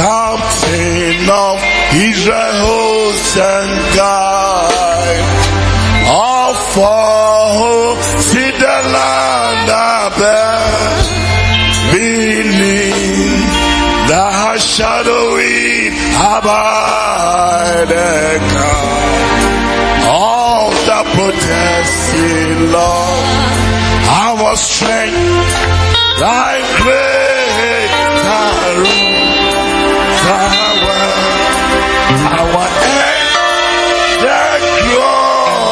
Captain of Israel, host and guide, all for see the land above, beneath the shadowy abide, all that protesting Lord, our strength, thy great room. Our end, the glory,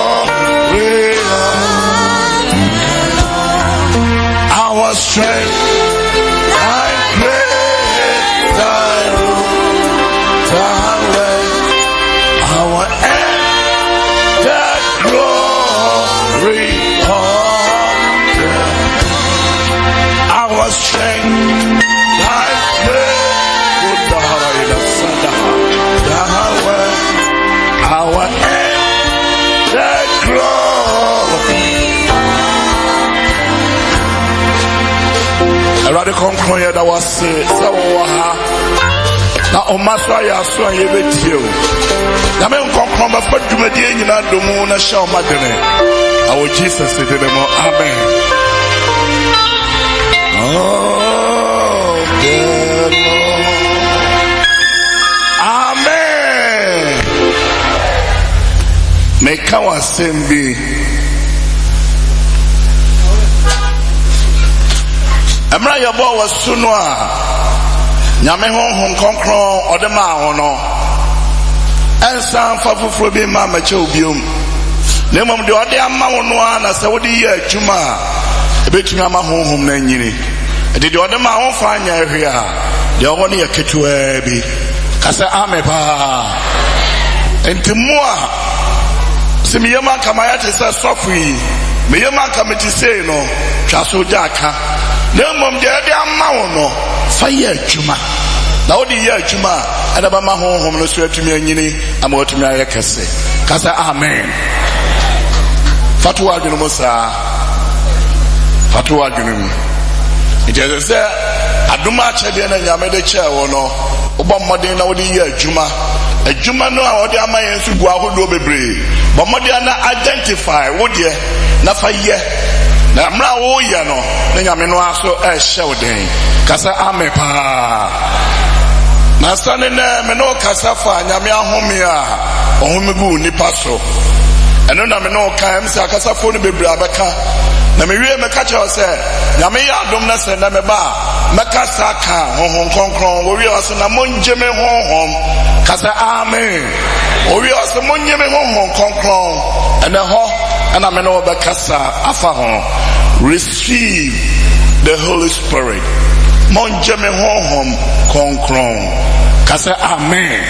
our strength, thy great, thy root, our end, the glory of our strength, thy great. Our end, the glory. A radical cry that was said, now on my fire, I saw you with you. The man come up with the Median, the moon, a show, Madame. Our Jesus said, Amen. Oh, dear Lord. Amen. Make our sin be. Emra yabo was sunwa. Nyame honhom konkron odema hono. Ensan fafufuro bi ma mache obiom. Na mom de ode ama wono na se wode ye adwuma. Ebetumi ama honhom na nyini. De odema ho fa anya ehwe a. De owo ne yaketua bi. Kasa amepa. Entimua Simiyama kamayate sa sofri. Miyama kameti say no. Chaso jaka. No mom de ama wono. Fire juma. Na odi ye juma. Adaba ma honhom no so atumi anyini ama otumi ayekese. Kasa amen. Fatwa adwunu musa. Fatwa adwunu. Ije se aduma chede na nyame de che wono. Oba modern na odi ye juma. Ejuma no a odi ama yen su gu ahodo bebre. But modern na identify wo de na fa ye. Na mra wo ye no na nyame no aso e hye den. Kasa amepa. Na sane na me no kasa fa nyame ahome a ohome gu nipa so. Eno na me no ka em se akasa fo no bebre abeka. Na me wie me ka che o se nyame ya adom na se na me ba meka saka honhom konkron wo wie o se na monje me honhom. Kasa amen. O wie o se monje me honhom konkron. Ene ho ana me no be kasa afa ho. Receive the Holy Spirit. Monje me honhom konkron. Kasa amen.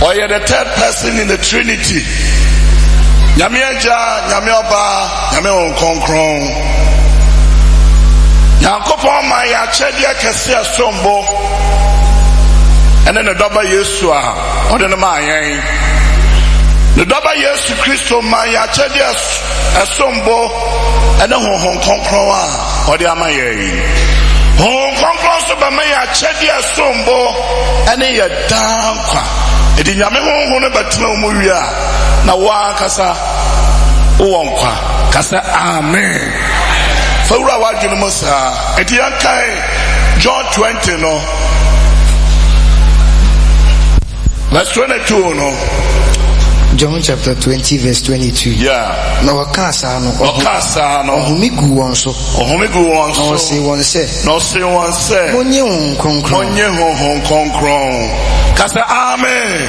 Or you're the third person in the Trinity. Nyame aja, nyame oba, nyame onkonkron. Yankopon ma ya chede akese asombo. Ene ne doba Yesu a, ode ne ma yen. Ne doba Yesu Kristo ma ya chede asombo. Ene honkonkron a, ode ama yen. Honkonkron so ba ma ya chede asombo. Ene ye dankwa. Edi nyame honhom ne batena mu wi a na wa kasa uwonkwa kasa amen. Fawura wa dwene musa edi ankai John 20 no verse 22 no. John chapter 20 verse 22. Yeah. Na wakasa no. Wakasa no. Ohumigu wonso. Ohumigu wonso. No se wonse. No se wonse. Monye honkonkron. Monye honkonkron. Kasa amen. Amen.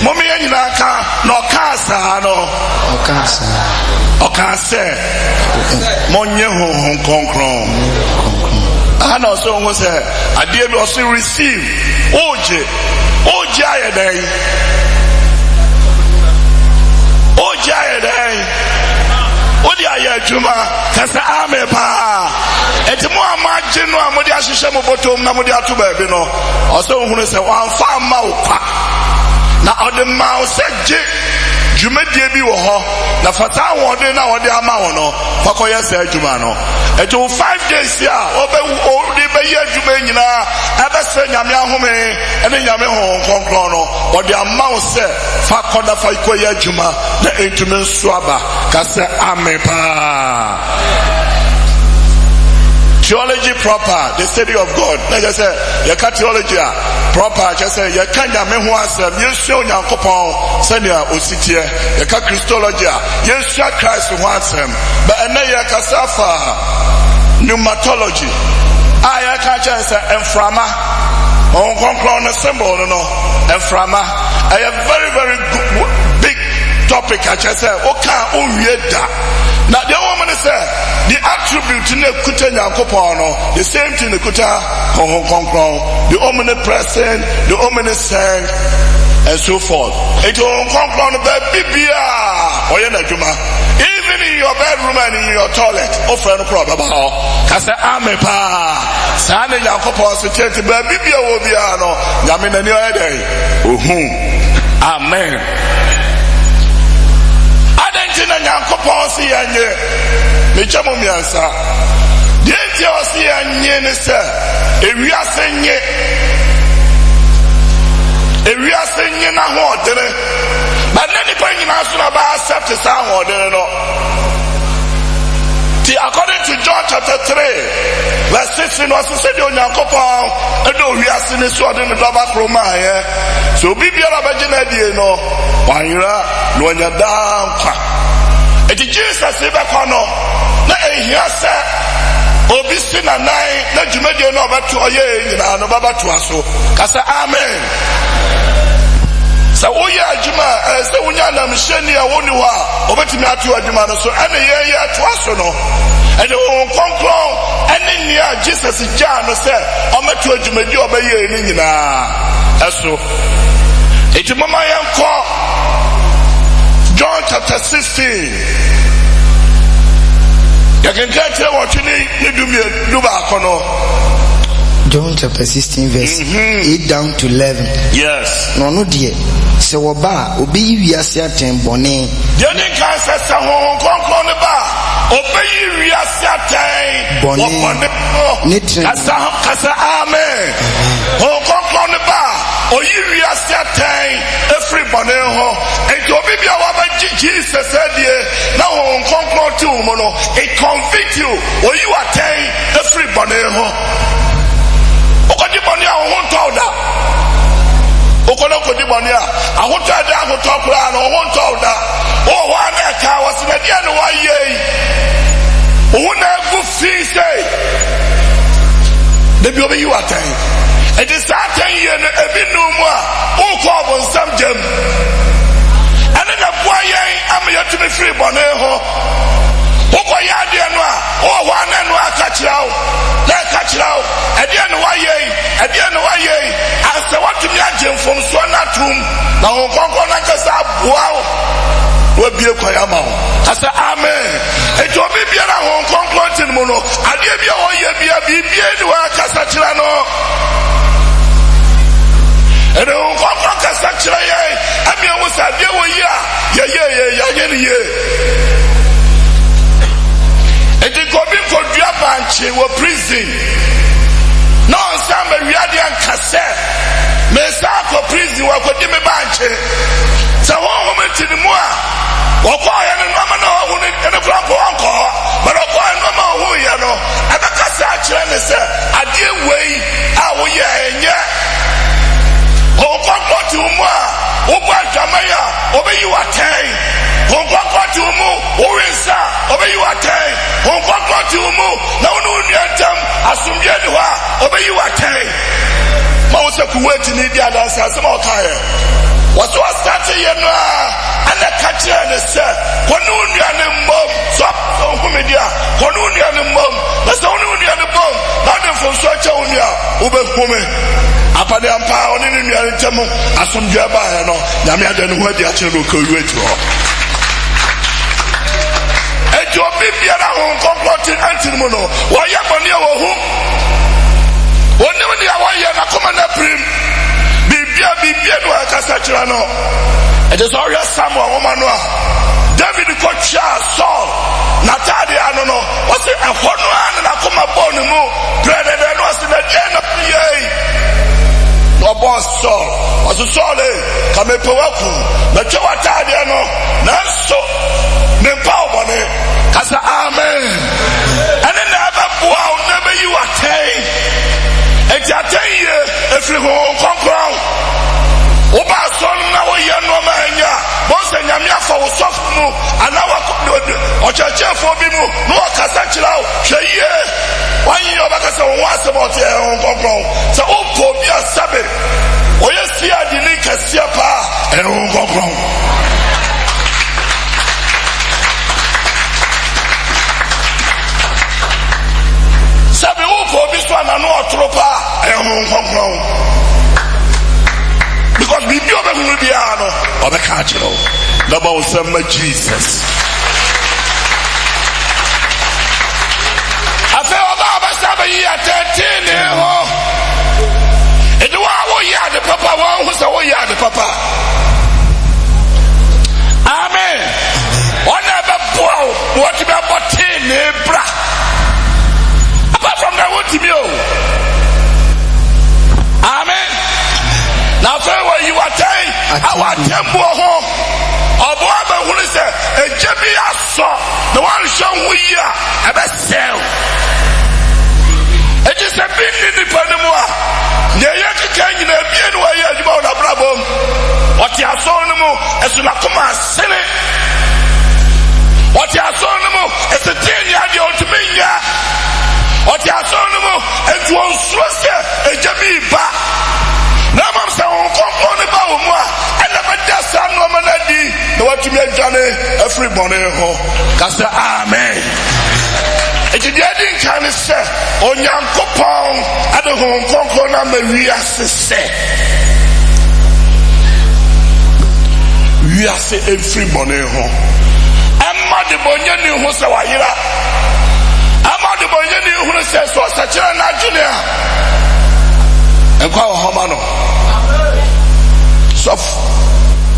Momi nyina ka no kasa no. Okasa. Okase. Monye honkonkron. Ana so won say ade bi o se receive. Oje ayedai. Oje ayedai. Odi ayejuma kasa ame pa. Eti mo amaje no amodi ahihye mo botom na modi ato ba bi no. O se ohunu se wan fa ma okwa. Na odi ma o se je dwumadie bi wo ho na fata wode na wode ama wo no fakoye sa adwuma no eto 5 days ya obe be ye adwuma nyina abese nyame ahome ene nyame ho konkron no wode ama wo se fakoda fakoye adwuma na entume nso aba ka se amepa. Theology proper, the study of God. Like I say, you can theology proper. Just say you can nyame ho asem. You show nyankopon senior ositie. You can Christology. You show Christ ho asem. But ene you can safa pneumatology. You can just say emframa. On conclude the symbol no emframa. A very very big topic. I just say oka uwieda. Now the woman say the attribute in the kuta nyankopon, the same thing the kuta the omnipresent, the omniscient, and so forth. It will conclude the Biblia or even in your bedroom and in your toilet. Offer no problem about. Kase amepa. Sane nyankopon se chete the Biblia will be ano. Yamina ni day. Amen. Adentina nyankopon si anye mechamo miansa dienti osi anye ne se ewiase nye na ho odere but nani pa nyina so na ba accept sa ho odere no. According to John chapter 3 verse 16 was said nyankopon edo wiase ne so de no daba kroma so bibiara ba gina die no wanira no nya dankwa. It is Jesus ebe kono na ehia se obi si na nai na dwumade no obeto oye nyina no baba to aso ka se amen. Sa oya adwuma se wonya na mheni a woni ho a obetimi ato adwuma no so ene ye ato aso no ene won konkron ene nia Jesus ja no se ometo adwumade obeye ni nyina aso. Eti mama yanko John chapter 16. You can tell what you need. John chapter 16 verse 8 down to 11. Yes. No dear. Se woba obi wiase aten bone. Deni kan se sa ho konkon ba. Obi wiase aten bone. Kasa amen. Ho konkon ba. Oyi wiase aten every bone ho. Enti obi bia wa ba Jesus said na ho konkon ti wo no. It convict you. Oyi aten every bone ho. Okodi bone a ho ntawda. Okono kodi bone a ahota da ahota kura no ho ntawda. O wa na ka wasina dia no wa ye. O na gu fi say. Debi obi you aten. It is certain year no ebi no mu a o ko obon sam jam. Ane na bua yen am yetumi free bone ho. Oko ya de no a o wa na no aka kirawo. Na aka kirawo. Ede no wa ye. Ase watumi agem from so na tum. Na ho konkon na kasa bua o. Wo bie kwa ya ma ho. Ase amen. Ejo bi bia na ho konkon tin mu no. Ade bia o ye bia bibie ni wa kasa kira no. And the Uncle Cassaccia, I mean, was a dear and the Gobin for Diabanchi were prison. No, some Riadian cassette. Messako prison were for Dimmy Banche. So, one woman to the Moa. Okoy and Mama no and a Franco uncle, but Okoy and Mama who you know, and the Cassaccia and said, I dear way, I will yeah. Oba Jamaya, obey you attain. Hongkong to mu, Orinsa, obey you attain. Hongkong to mu, no Yatam, Asumyadua, obey you attain. Mausa Kuwait in India, that's some more tire. What was that and the catcher and the sir, Honunian and Mom, Swap on Humedia, Honunian and Mom, that's only on the bomb, nothing from Swachonia, Uber woman. Apade ampa oni ni nuare temu asomdwe ba no nyame ade no hodi a kire ko yuetu ho ejo bibia na ho conclude antimo no wo ye boni wo hu woni woni a wo ye na koma na prim bibia no akasa kira no It is all your Samuel woman. David got Saul. Natadi, I don't know. What's it? A one and I come upon him. Dreaded and was in the end of PA. No boss Saul. Was a Saul, come a powerful. But you are tired, no. Naso. Nepower. Kasa amen. And then never wow, never you attain. It's a 10 year if you won't come. Oba son na wo ye no manya bo se nyamia fa wo sofu mu ana wa o cheche fo bi mu no kasa kira o hweye wan yi oba kasa wo asebot e on kokron se o po bi asabe o ye sia di ni kasia pa e on kokron sabe o po bi so na no otropa e on kokron. Because we know that we will be on the catch, the most of Jesus. I feel about myself a year 13. And do I the papa? One who's a the papa. Amen. One never bow. What about 10, bra? Apart from that, what you know? Amen. Now, where you are telling our temple home, or whatever who is a Jebia saw the one show we are a best sell. It is a big independent. The young king in a bien way about a problem. What you are so no as you come and sell it. What you are so no as a 10-year old to me. What you are so no as you are a Jebia. Now I'm saying, come on about moi. And never just a no man no what you make Johnny every morning. Cause amen. It is getting kind of say on your coupon at the home concona Maria say. We are say every morning. I'm not the Bonyani who say Wahira. I'm not the Bonyani who says so such a junior. And call Homano. So,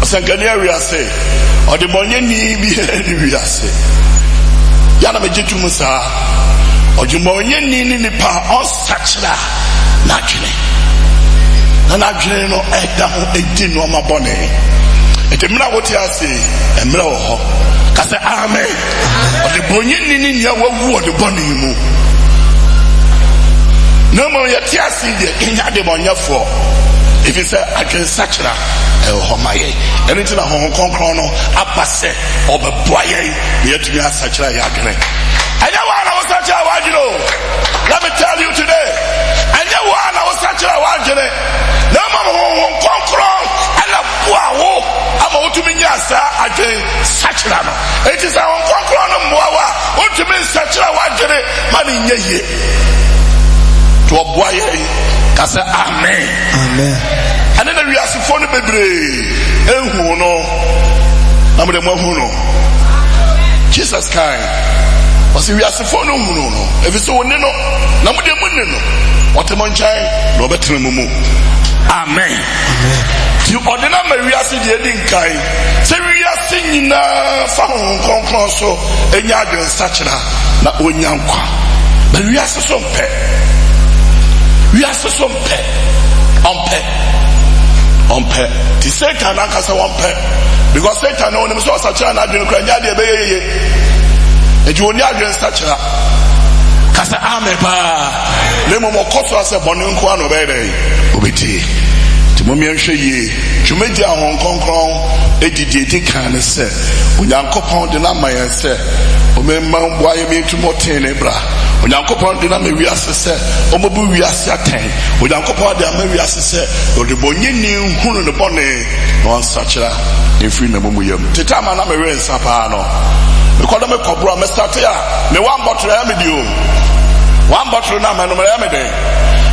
Sankania say, or the Monyani be here, say. Yana Majitumusa, or the Monyani in the power of such a naturally. And I dream no egg down 18 on my bonnet. And the Mila what I say, and Milo. Cause amen. Or the Monyani in your word, the bonnet. No more yet, yes, in the demonia for. If you say, I can such a homaye, anything a Hong Kong chrono, a passe, or the boye, yet to be a such a yagre. And you want I was such a wagino. Let me tell you today. And you want I was such a wagine. No more Hong Kong chrono, and a wow, I'm out to me, yasa, again, such a. It is a Hong Kong chrono, moa, what to me such a wagine, money ye. To a boy, cause amen. Amen. And then we are so funny, baby. And who know? I'm the one who know. Jesus kind. Was we are so funny, who know? If it's so, no, nobody will know. What a manchai, no better mumu. Amen. You ordinary Maria said, you didn't kind. Say we are singing for Hong Kong, so and you're doing such a not when young. But we are so pet. We are so on pay. The Satan and Casa one pay. Because Satan knows him so such an idea. And you only against such a Casa Amepa. Nemo Mokoso as a Bonunquan obey. Obiti. To Mumian to make your Hong Kong crown, a DD can say. When Uncle Pound the Lama and say, Omemma, why you mean to Motin Ebra? When Uncle Pound the Lama, we are said, Omobu, we are certain. When Uncle Pound the Lama, we are said, or the Bonini, who in the bonnet, no such a in free Namumium. Titama Namere Sapano. Because I'm a cobra, Mr. Tia, the one bottle remedy. One bottle number remedy.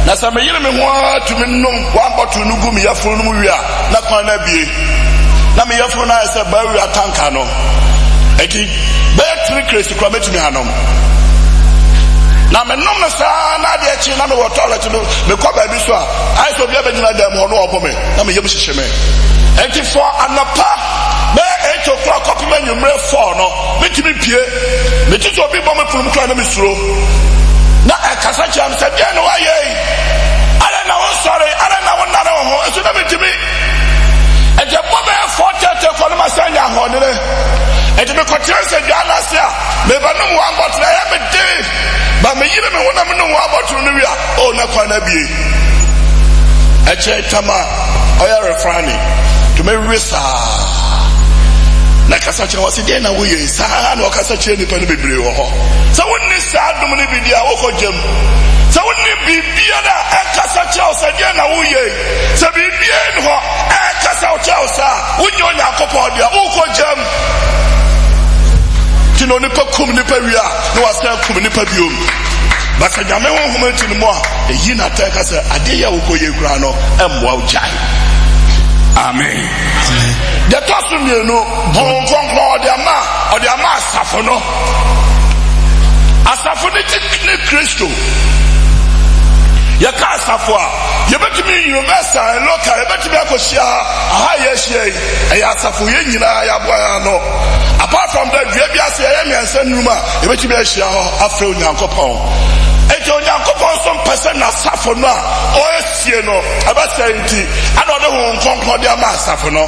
Na sa me yire me ho to me no one bottle no gu me yafo no mu wi a na kwan na bie na me yafo na say ba wi atanka no eti be 3 crazy kwa metumi anom na me nom sa na de echi na me wo toilet no me ko ba bi so a ai so bia be nyina dem ho no obo me na me yem hyehye me enti for anapa me 8 o'clock up me nyumre 4 no me timi pie me ti so bi bo me fulum kra na me suro na e kasa cha me se bia no aye ala na wo sorry ala na wo na ho so na me timi e je bo me 4:30 for ma sanya ho ne e je me ko tire se bia na se a me ba no one bottle e me de ba me yire me wona me no one bottle no wi a o na kwa na bie e che tama oya refrani to me risa na kasa kire wasi de na wo ye sa na kasa kire ni pa no bebre wo ho so wonni sa dum ni bidia wo ko jem so wonni bibia na e kasa kire sa de na wo ye so bibia ni ho e kasa kire sa wonyo Nyankopon dia wo ko jem tino ni pa kum ni pa wia no wasa kum ni pa biom baka nyame wo humanti ni mo a eyi na ta kasa ade ya wo ko ye kura no emwa wo jai. Amen. The person you know, bon conclure the ama safono. Asafoni ni Kristo. Ya ka safo a, ye betimi university local, ye betimi akosia, aha ye hie, e ya safo ye nyina ya boa no. Apart from that, we be ase ye me ansa numa, ye betimi ahia ho afre Onyankopon. Ejo Onyankopon some person na safo no a, o esie no, aba senti, ana de ho nkonkon de ama safo no.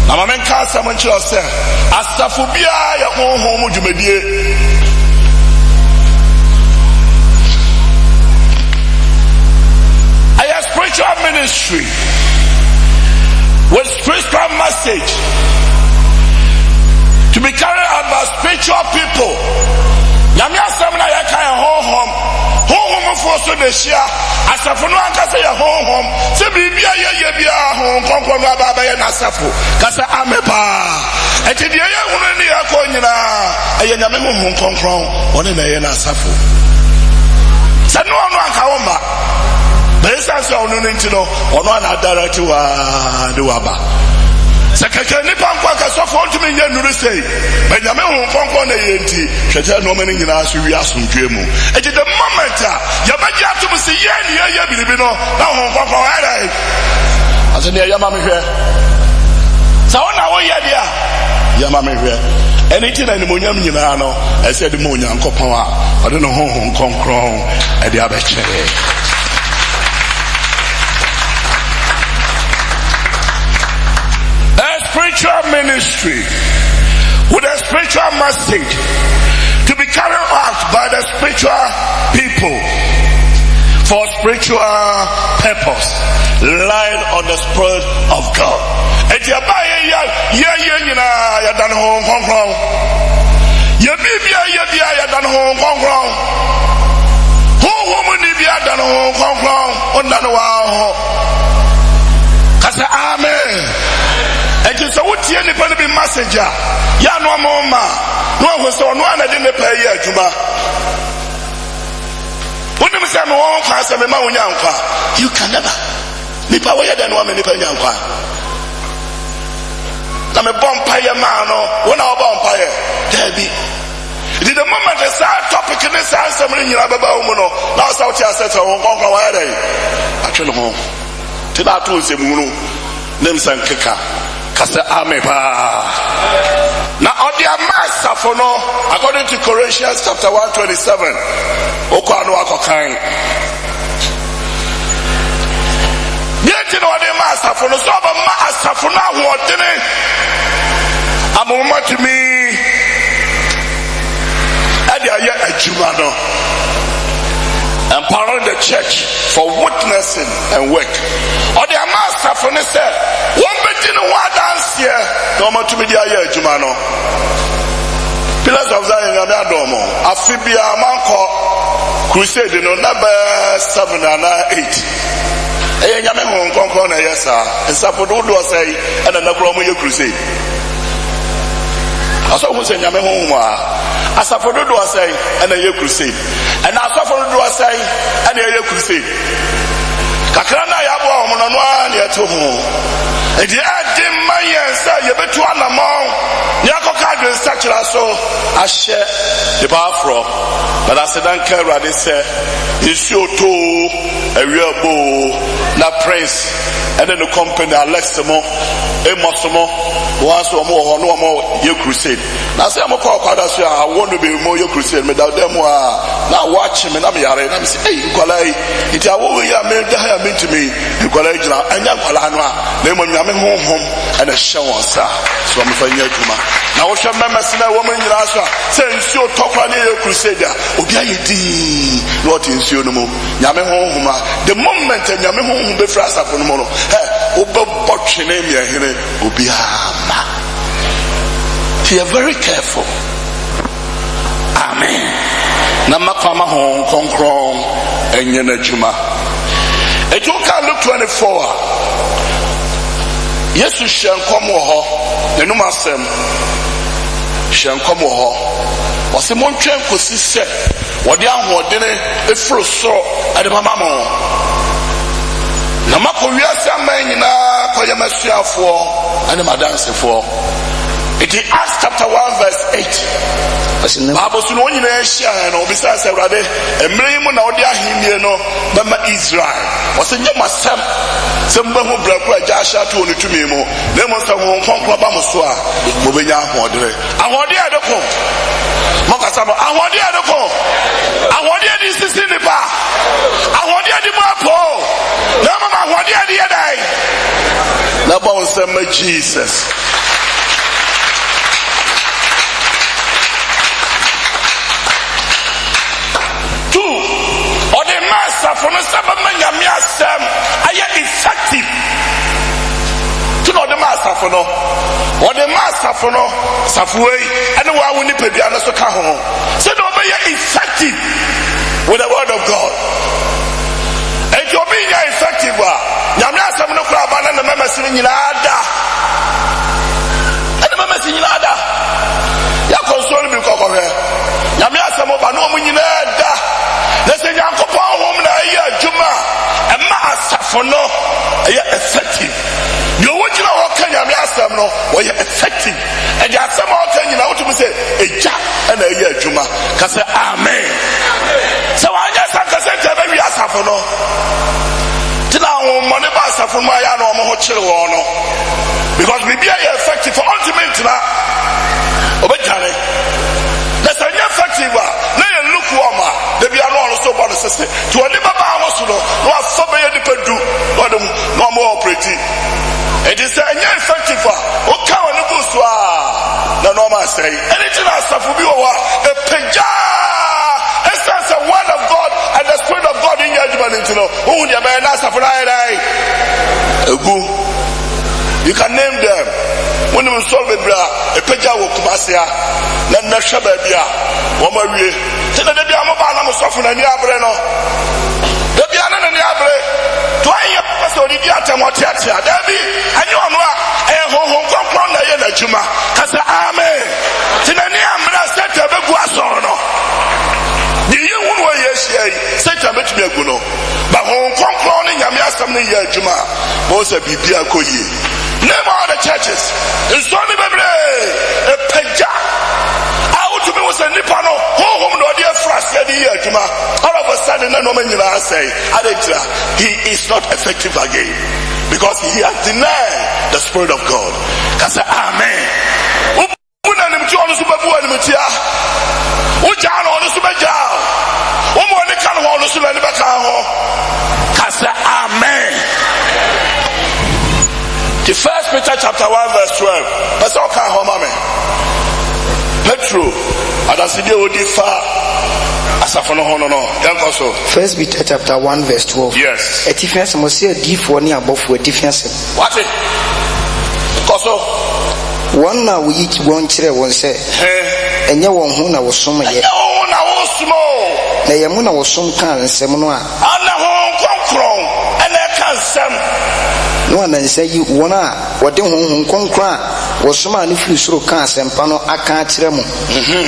Na ma men ka asam nchiro se, asafo bia ya ho mu dwumadie. A spiritual ministry with spiritual message to be carried out by spiritual people. Yamia samna ya kaya home for so de shia asafo no anka say ya home se bibia ye bia home konkon baba ye na asafo kasa amepa eti de ye hunu ni ya ko nyina eye nyame home konkon one na ye na asafo se no anka wo ma Besa se onu nti no ono na direct wa de wa ba sekeke ni pankwa ka so fo ntumi nya nuru sei benyame hu konkon na ye nti hwete no mani nyina so wi asomdwe mu e the moment ya baji atum se ye ni ye bilibi no na hu konkon ara aso ne ya ma me hwe sa wona wo ye dia ya ma me hwe anything na ni monyam nyina no e se de mo Nyankopon a ode no hu konkon e de abekere. Spiritual ministry with a spiritual message to be carried out by the spiritual people for spiritual purpose, lying on the Spirit of God. And you buy ya done home wrong. You be ya done home wrong. Who woman be ya done home wrong? Kasa amen. And you say what you need to be messenger. Ya no mama. No was so no na didn't pay ya juma. When you say no one can say me ma unyankwa. You can never. Nipa we ya no me nipa nyankwa. Na me bonfire man no. When I bonfire. There be. The moment the topic in this answer me nyina baba wo no. Now say what you say to won kon wa ya. Atwe ho. Ti na to se mu no. Nem san keka. Kasa amepa. Now on their master for no, according to Colossians chapter 1:27. Okwano akokan. Yeti no the master for no so ba master for no ho odene. Amoma to me. Ade aye adwuma no. Empowering the church for witnessing and work. Or their master for no say, one bit in one dance here, no more to be the aye jumano. Pillars of Zion and Adomo, Afibia Manco Crusade no number 7 and 8. Eh, Yaman Concon, yes, sir. And Sapodo say, and an Abromo crusade. I saw who said Yaman as I for do say, and a year crusade. And I saw for do say, and a year crusade. Kakrana Yabo, Monanoan, yet to home. And the Adim Mayans, say you betu anamon nyako kadwe structure so ahye the power but as dan Kara they say isuo to awiabo na prince and then the company Aleximo Emosomo once or more no more your crusade now say I'm call so I want to be more your crusade me that them now watch me na me yare na me say hey kwalai it awo ya me da me to me kwalai jina anya kwala no a na mo nyame honhom and a show on sa so am fa nya adwuma na wo hwe members na wo nyira so say nsuo tokwa na your crusade obi ayedi not nsuo no mo nyame honhom the moment nyame honhom be fra asafo no mo no obebotwene me ahere obi ama. Be very careful. Amen. Namakama hon konkron enye na juma. Ejoka Luke 24. Yesu hyenkom wo ho. Nenum asem. Hyenkom wo ho. Wose montwen kosi se. Wode ahodene efro so ade mama mo. Namako wiase amanyina koye masuafo ane madansefo. It is Acts chapter 1 verse 8. Bible so no nyina ehia no bisa se urade emre mu na ode ahimie no bema Israel. Wose nyama sam semba hu braku aja ahia to onu tumi mu. Na mo se ho konkon ba mo so a mo benya ahodere. Ahode adeko. Mo kasa mo ahode adeko. Ahode di sisi ni ba. Ahode di mo apo. Na mama ahode di yedai. Na ba won say Jesus. For no sabama nyame asem aye effective to no the master for no or the master for no safway and wa woni pedua no so ka ho so no be effective with the word of God and you be effective wa nyame asem no kura ba na mama sin nyina ada and mama sin nyina ada ya console bi ko he nyame asem ba no mu nyina ada na se nyankopon hom na ya juma e ma asafo no e effective you want to know kan nyame asem no wo ye effective e ja asem o kan nyina wo to say eja na ya juma ka say amen so anya san ka say te ba wi asafo no tina wo mo ne ba asafo ma ya no mo ho kire wo no because me be effective for ultimate na obejare na say effective na ye look woman they be alone so bad sister to any baba house no afa be ye dipedu no more operating it is effective o ka woni busu na normal say anything as for be wa a peja essence of word of God and the spirit of God in judgment you know who dey be na safo dai egu you can name them when you solve it bra a peja wo kumasia na na hwe ba bia wo ma wie tina de bia mo ba na mo sofo na ni abre no de bia na ni abre to aye paso di bia temotiatia da bi anyi ono a honhom konkron na ye na juma ka say amen tina ni amra seta be gu aso no di ye wonu wa ye hia seta be tumi agu no ba honhom konkron ni nyame asam ni ye juma mo se bibia koyi name all the churches in Sonny Bebre a peja out to me was a nipano home no dear frost juma all of a sudden no man say he is not effective again because he has denied the spirit of God. Can say amen. Amen. The First Peter chapter 1 verse 12. That's all kind of mommy. Petro, adasidi odifa asafono hono no. Yankoso. First Peter chapter 1 verse 12. Yes. Etifias mo se adifo ni abofo etifias. What it? Koso. One na we each one kire won say. Enye won ho na wosom ye. Enye ho na wosom. Na ye mu na wosom kan nsem no a. Ana ho konkron ene kan nsem. No one say you wanna what the home concra was some man if you sort of cast and pano I can't tell them.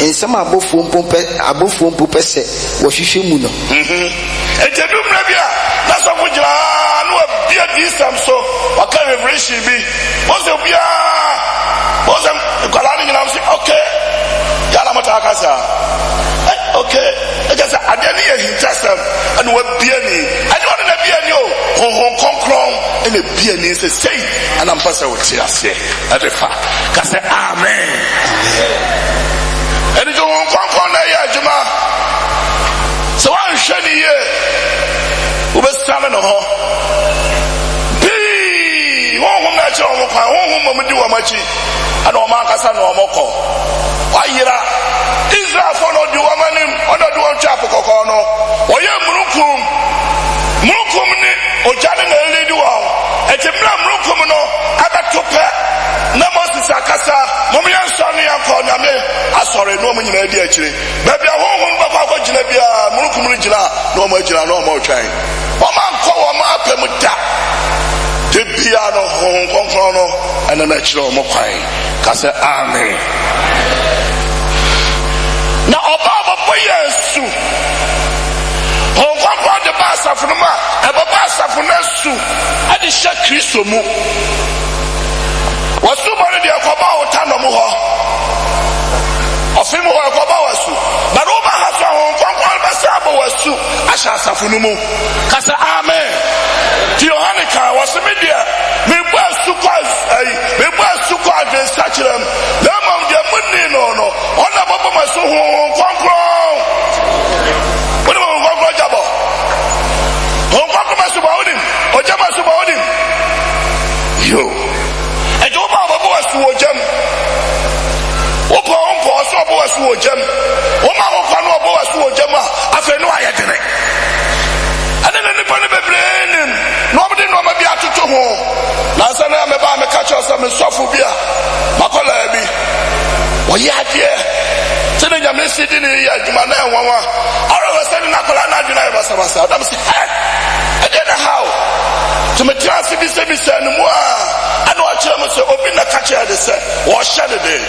In some above one pupese was you muno. And the room Rabia, that's what we are no be a decent so what kind of race be? What's the and what Biani. I don't want to be any Hong Kong crown and a Biani say, and I'm passing with Tiasi at the fact. Cause amen. And it's Hong Kong crown, Juma. So I'm shiny here. Who was standing on her? Home natural, home do a machi, and Omakasa no Moko. Why, Israel for no do a man or not do a chapel cocono, or you Murukum, or Janin and Lady Wow, and Jimla Murukumno, Abatope, Namos Sakasa, Momian Sonny and Koname. I saw a woman in idea, baby, a home, Baba Jinabia, Murukum Regina, no more trying. Oman Kawama Pemuta. The piano Hong Kong chrono and the natural mokai. Cause amen. Now Obama Boyesu Hong Kong brought the Bassa from the man, and the Bassa from Nesu, and the Shak Christomu. Was somebody there for about Tanamuha of him who are Babasu, but over has a Hong Kong Bassabo was to Ashasa Funumu. Cause amen. Johannica was the media. We were to call the Sachem. Them of their money, no. On the Baba so Hong Kong. What about Hong Kong Jabo? Hong Kong must about him, or Jamas about him. You. And Obama was to a gem. Opa so was to a gem. Oma Okano was to a gemma. I said, no, I didn't. And then anybody be brain. Nobody know me be at to home. Last time I me catch us some sophobia. Makolabi. Oh yeah, dear. So then you miss it in here, Jumana and Wawa. All of a sudden, Nakolana denied us. I'm saying, I don't know how. To me, transfer this and more. I know a chairman say, open the catcher, they say, wash the day.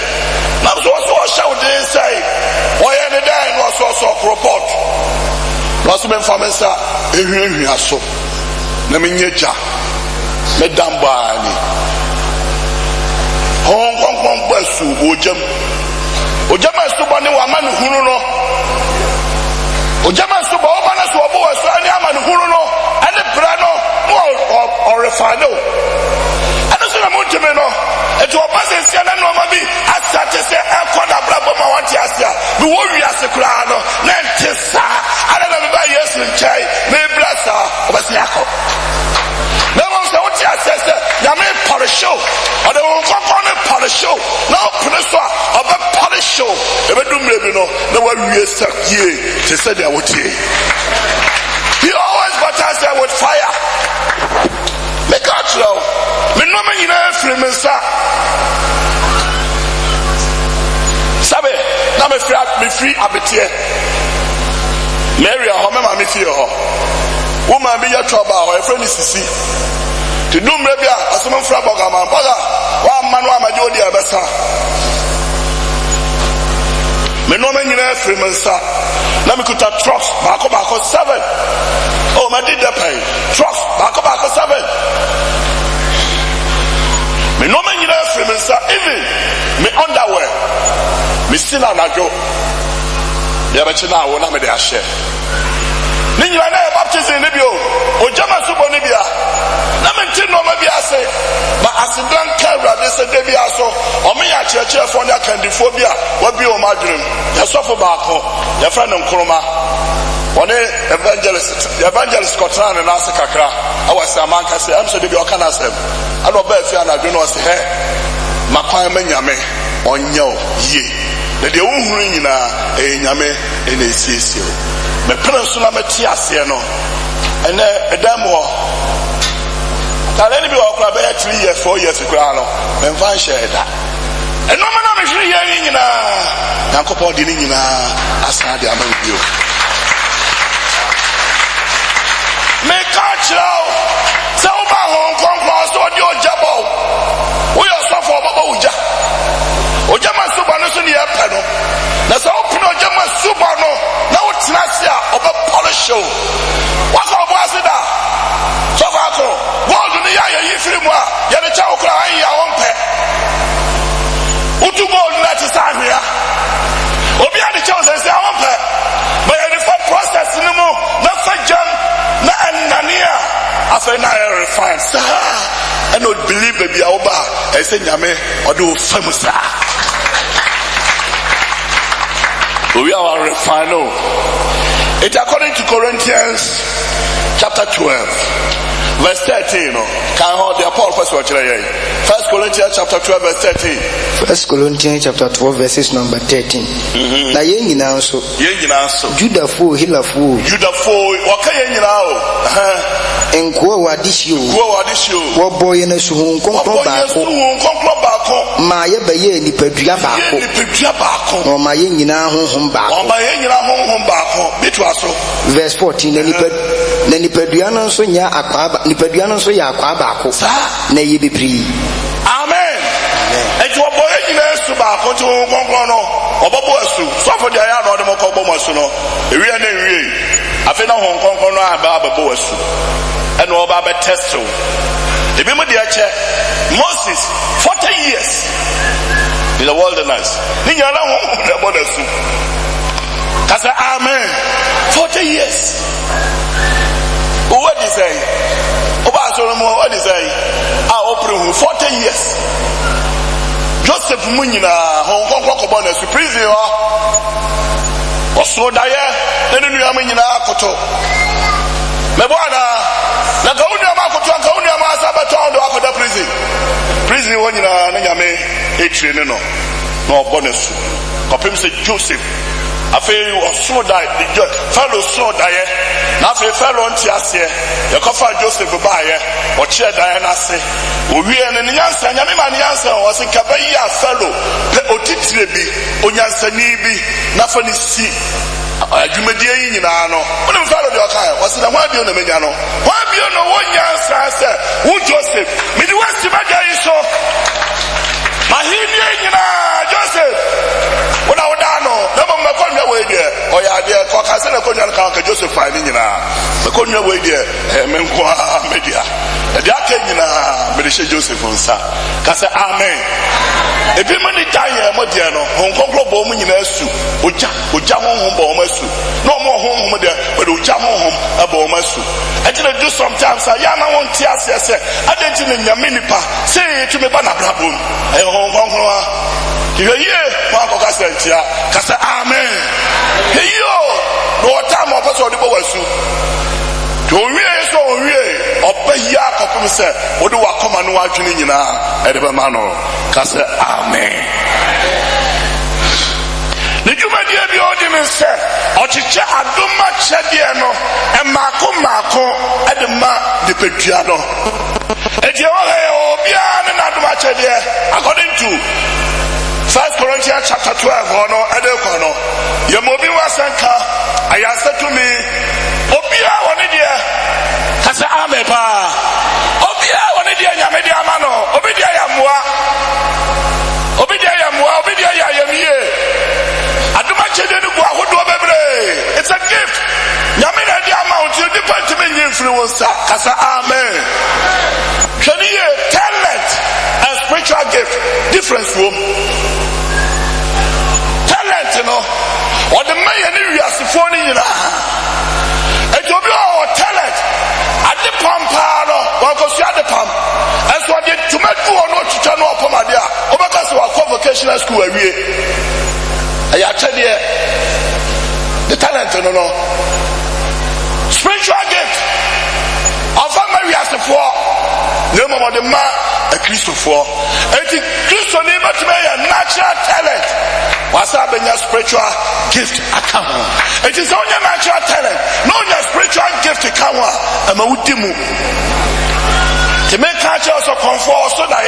Now, so wash out the inside. Why any day was also report. Lots of information, every so. Naminja, Madame Barney. Hong Kong Basu, Ojam. Ojama Subani, a man who know. Ojama Subana, so a man who know, and the Brano, or Refano. And the Sunamuntimeno, and to a person, Siana Nomabi, as such as a Koda Braboma Wantiasia, the warriors, the Crano, Nantisa, I don't know about yes and Chai, may bless her, Obasiaco. No one said what I said, Yame polish show, or the one component polish show, no Peninsula, or the polish show, ever do maybe no one we stuck here to say that what he always but I said with fire. Make out low. Me no man in a free mensa. Sabe, na me free abetie. Mary a home ma me fie ho. Woman be your trouble, her friend is Sisi. To do rebia, asoma fra boga man boga. Wa man wa majodi abesa. Me no man in a free mensa. Na me kuta trust, bako 7. Oh, my did the pay. Trust, bako 7. Me no man in a free mensa, even me underwear. Me still on a go. Ya bechina wo na me de ahye. Ni nyina na baptism ne bio. O jama subo ne bia. Na me nti no ma bia se. Ba asidan kawra de se de bia so. O me ya chirechire fo na kandifo bia wa bi o madwem. Ya sofo ba ko. Ya fra ne nkroma. One evangelist Scotland and Nasa Kakra. I was a man can say, I'm so de bia kana sem. I no be fi na dweno se he. Makwan manyame onyo ye. Na de ohuru nyina enyame ene esiesie me prenso na meti ase no ene edam ho tale ni bi okra be 3 years 4 years kura no me mfa share da eno ma na me hwiri ye nyina yankopɔ de ni nyina asa de ama bio me ka chirawo se wo ba Hong Kong so de ojabo wo yo so for baba uja ojama suba no so ne ya no na so open ojama suba no na wo tinasia oba polish show waka obo asida so fa ko gold ni ya yi firi mu a ya ne cha okra an ya won pe utu gold na ti sa hwea obi a ne cha o se won pe but ya the process ni mu na fa jam after na refine and not believe baby oba I say nyame odo famous we are refine. It's according to Corinthians chapter 12 verse 13. Can hold the Paul first watch. 1 Corinthians chapter 12 verse 13. 1 Corinthians chapter 12 verses number 13. Na yen nyina nso Judafo Hilafo waka yen nyina o enko wadishio wo boye na suhun konkron baako ma ye baye nipadua baako no ma yen nyina honhom baako verse 14 na nipadua no nso nya akwa nipadua no nso ya akwa baako na ye bepri. Amen. Ejo boye nyina su baako to konkron no obobo asu so for dia ya no de moko bomo asu no ewie na ewie afi na hon konkron no aba ababo asu and over by test. The people there check Moses 40 years in the wilderness. I say amen. 40 years. What is say? What is say? I open 40 years. Joseph Munina, Hong Kong Rockabonus, prison or so dire, then you are in Akoto. Mebwana na kauni amakoto kauni amasaba tondo akoda prison woni na nyame etrene no obonesu kopem se Joseph afei oso die the fellow so die na afei fellow ntiase ye kofa Joseph baaye o che die na se owie ne nyansa nyame ma nyansa o se kabayi a fellow pe otitire bi onyansa ni bi na fa ni si adwumadie yi nyina no wonu mfalo de okai wose na hwa bio na menya no hwa bio no wonyansa se wo Joseph midi wasi baga yi so mahini nyina Joseph wona wodano na mo makonwa we de oya de ko ka se na konwa ka Joseph fa ni nyina makonwa we de menko media de aka nyina me de Joseph nsa ka se amen ebi mo ni taye mo de no honkonkro bo mo nyina asu oja honhom bo mo asu no mo honhom de but oja honhom abo mo asu ejina do sometimes ya na won ti ase adenti na nyame nipa say to me ba na brabo e honkonkro a ye wa ko ka sentia ka se amen yo no ta mo pa so de bo wasu to wie obaya akopum se odi wakoma no adwene nyina edebe ma no ka se amen. Ne jumadi bi odi me se ochiche adoma chede no emako edema de pedua no eje o he obia ne na adoma chede according to 1 Corinthians chapter 12 no edeko no yemobi wasanka ayasa to me obia woni de kasa amen pa obia woni de nyame de amano obidia ya moa obidia ya yamie aduma chede no go ahodo bebre. It's a gift nyame na de amount you depend to me influence kasa amen. Can you talent and spiritual gift difference from talent no or the man you we are phone in na it will be our talent at the pampano or go see at the pump as what did to make you no to turn up on there over because our vocational school we I tell you the talent no spiritual gift of family as the four no more the man a Christopher and the Christian name of a natural talent was a spiritual gift account. It is only a natural talent, no spiritual gift account. I'm a Utimu to make culture also comfort so that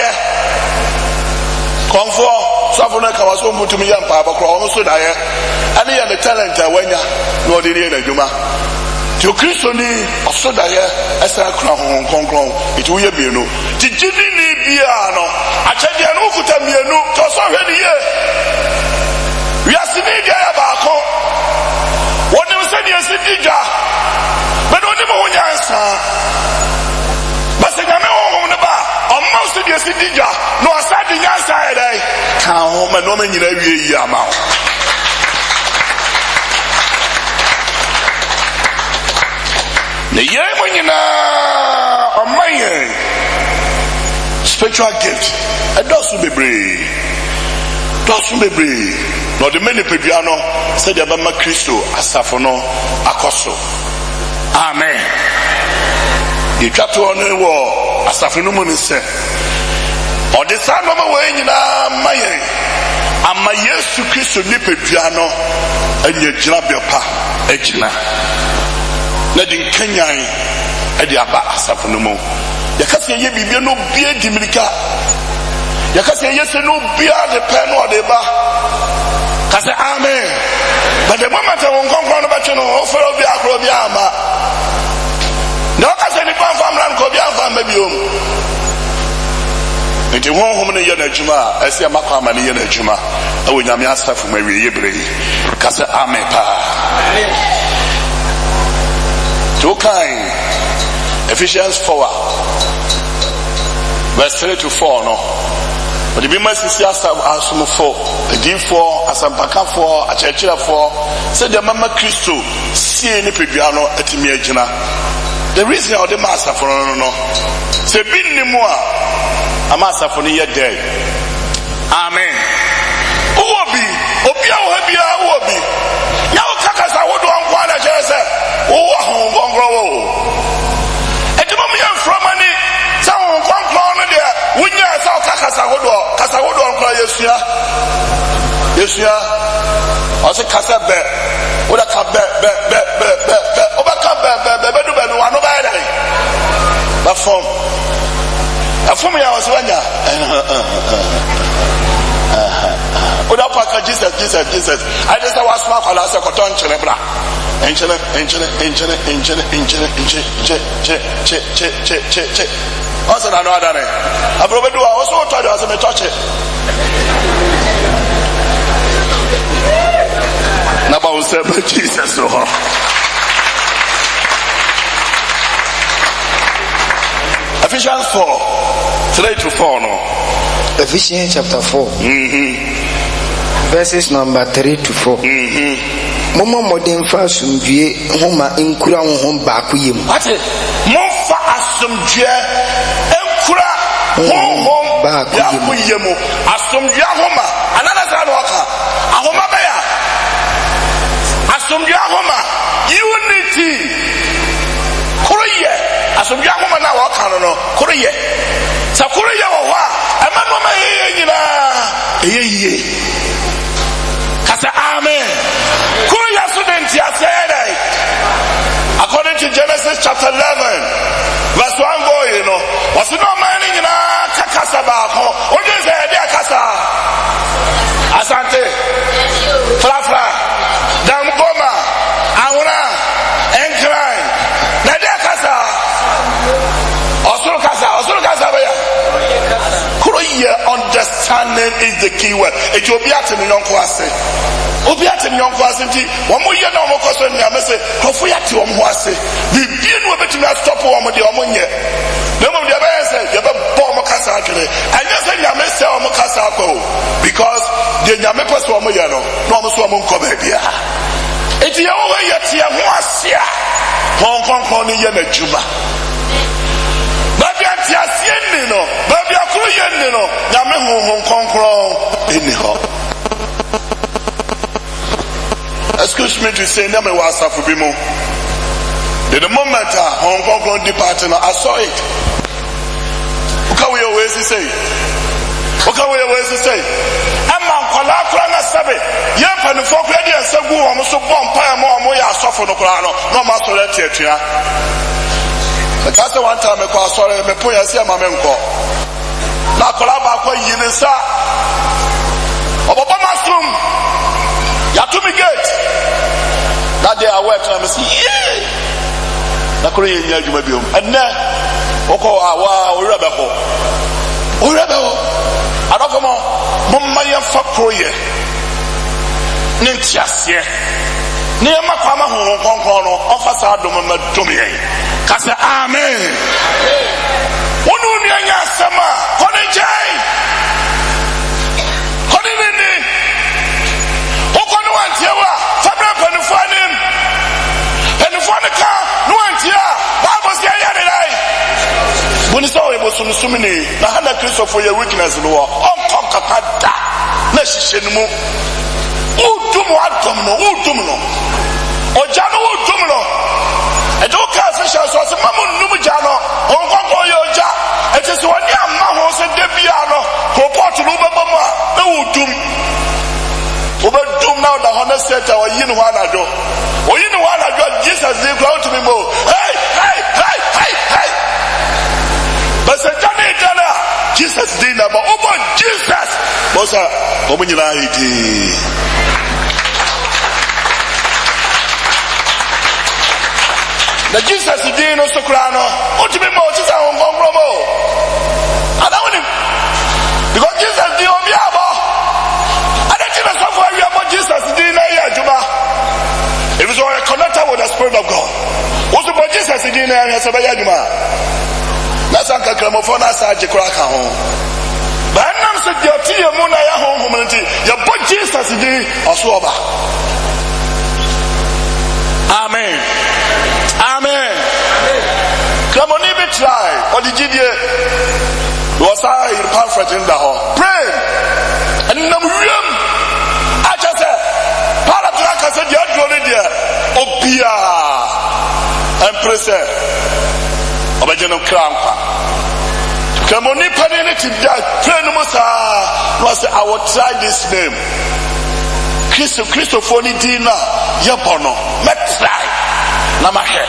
comfort so for like I was home to me and Papa so that and the talent when you know the Juma. To Christoni of Sodaya as a crown Hong Kong, it will be no. The Jimmy Biano, I tell you, no, put a no, toss already here. We are sitting there about what you said, yes, indeed, but only more answer. But the Gamo on the bar, or most of yes, indeed, no, I said the answer, I can't home and no man in every year amount. The year when you know spiritual gift. It doesn't be brave. Doesn't be brave. No, the many Pedriano said the Bama Christo, Asafono, Akoso. Amen. The chapter on the war, Asafono Munise. Or the son of a way in Maye. And my yes to Christo Nipediano and your Jabiopa, Ejina. Letting Kenya at the Abba Asafono. Yakasi ye bibia no bia dimilika. Yakasi yes no bia the pen or the bar. Kase amen. But the moment I won't come on about you know, offer of the Acrobiama. No, as any farm land could be a farm maybe. Into one home in the Juma, I see a Macam and the Juma. I will not stuff from my Yebre. Kase amen. Too kind. Ephesians 4 verse 3 to 4 no. But the Bible says asum 4, D4, asampaka 4, achechira 4. Said the mama Christo see any peduano etimi agina. The reason how the master for no. Say bin ni mo a master for ni day. Amen. Obi obia obi. Now kakasa wodo ankwa na jese. Wo ho from money, some one crown there. When you are South Casawodo, Yesia. I say Casabe, what a cab, but from me, I was one year. Jesus. I just was smart for last cotton celebra. Angel. Also, I know that. I probably do. I also tried to touch it. Now, I will say, but Jesus. Ephesians 4, 3 to 4. No. Ephesians chapter 4. Verses number 3 to 4. Momo modern fa asumdue homa enkura honhom baako yem. Ate momfa asumdue enkura honhom baako yem. Asumdue homa anana sa no aka. Ahoma baya. Asumdue homa unity. Koroye. Asumdue homa na wa aka no koroye. Sa koroye wo wa amano ma ye nyina. Eyeye. Kasa amen. According to Genesis chapter 11, verse 1 go, you know, was no man in Kakasa Bako. What is it, dear Kasa? Asante, Flafla, Damgoma, Aura, Enkrai, Nadia Kasa, Osuru Kasa, understanding is the key word. It will be at me young kwase. Obiate mi yonko asenti omo ye na omo koso ni amese kofo ya ti omo ase bibie no obetumi stop omo de omo nye na mo de ba say ye ba bo omo kasa akere anya say nyame say omo kasa akọ because de nyame peso omo ye no na omo so omo nko ba bia eti ye wo ye ti ho ase a konkon ni ye na juba ba bia ti ase ni no ba bia kro ye ni no nyame ho konkon eni ho. Excuse me to say, never was a Fubimo. The moment Hong Kong departed, I saw it. What can we always say? I'm on Colacrana Sabe. Yep, and for credit and Sabu, almost so bomb, more, I suffer no crano, no master lecture. But that's the one time I call sorry, me put a see my menko. Now, Colaba, you say, Obama Sum. Yatumi gate. That day I worked and I say, yeah. Na kuri yenya juma biom. And now, oko awa urabeho. Adofo mo mama ye fa kroye. Ntiasie. Ne ma kwa ma ho konkon no, ofa sa do ma dum ye. Ka say amen. Wonu ni anya sama, koni jai. Koni ni. Okono antiwa, fabra panufanim. Panufanika, no antia. Bible say ya dai. Buni so e bo sumsumini, na hana Christopher for your weakness no on kokakada na hihye mu udum wadom no udum no oja no udum no edo ka se sha so se mamu num ja no on kokko yo ja eti so oni amma ho se de bia no report no baba ma na udum obedum now the honor center or yin one ado or yin one ado Jesus dey ground to me mo hey but say Jana Jesus dey na ba obo Jesus bosa omo nyina hiti na Jesus dey no so kra no o ti me mo Jesus on gongo mo ada woni because Jesus dey obi abo Jesus did not hear Juba. It was all connected with the Spirit of God. What's about Jesus did not hear Juba? That's a gramophone as I crack home. But I'm saying, your tea, Mona, your home humanity, your boy Jesus did also. Amen. Amen. Come on, even try. What did you do? Was I in perfect in the hall? Pray. And in the room. I said, you're doing it. Obia and present. Obajano Krampa. Come on, Nipanity that Prenumosa was I will try this name. Christophoni Dina Yapono. Let's try. Namahe.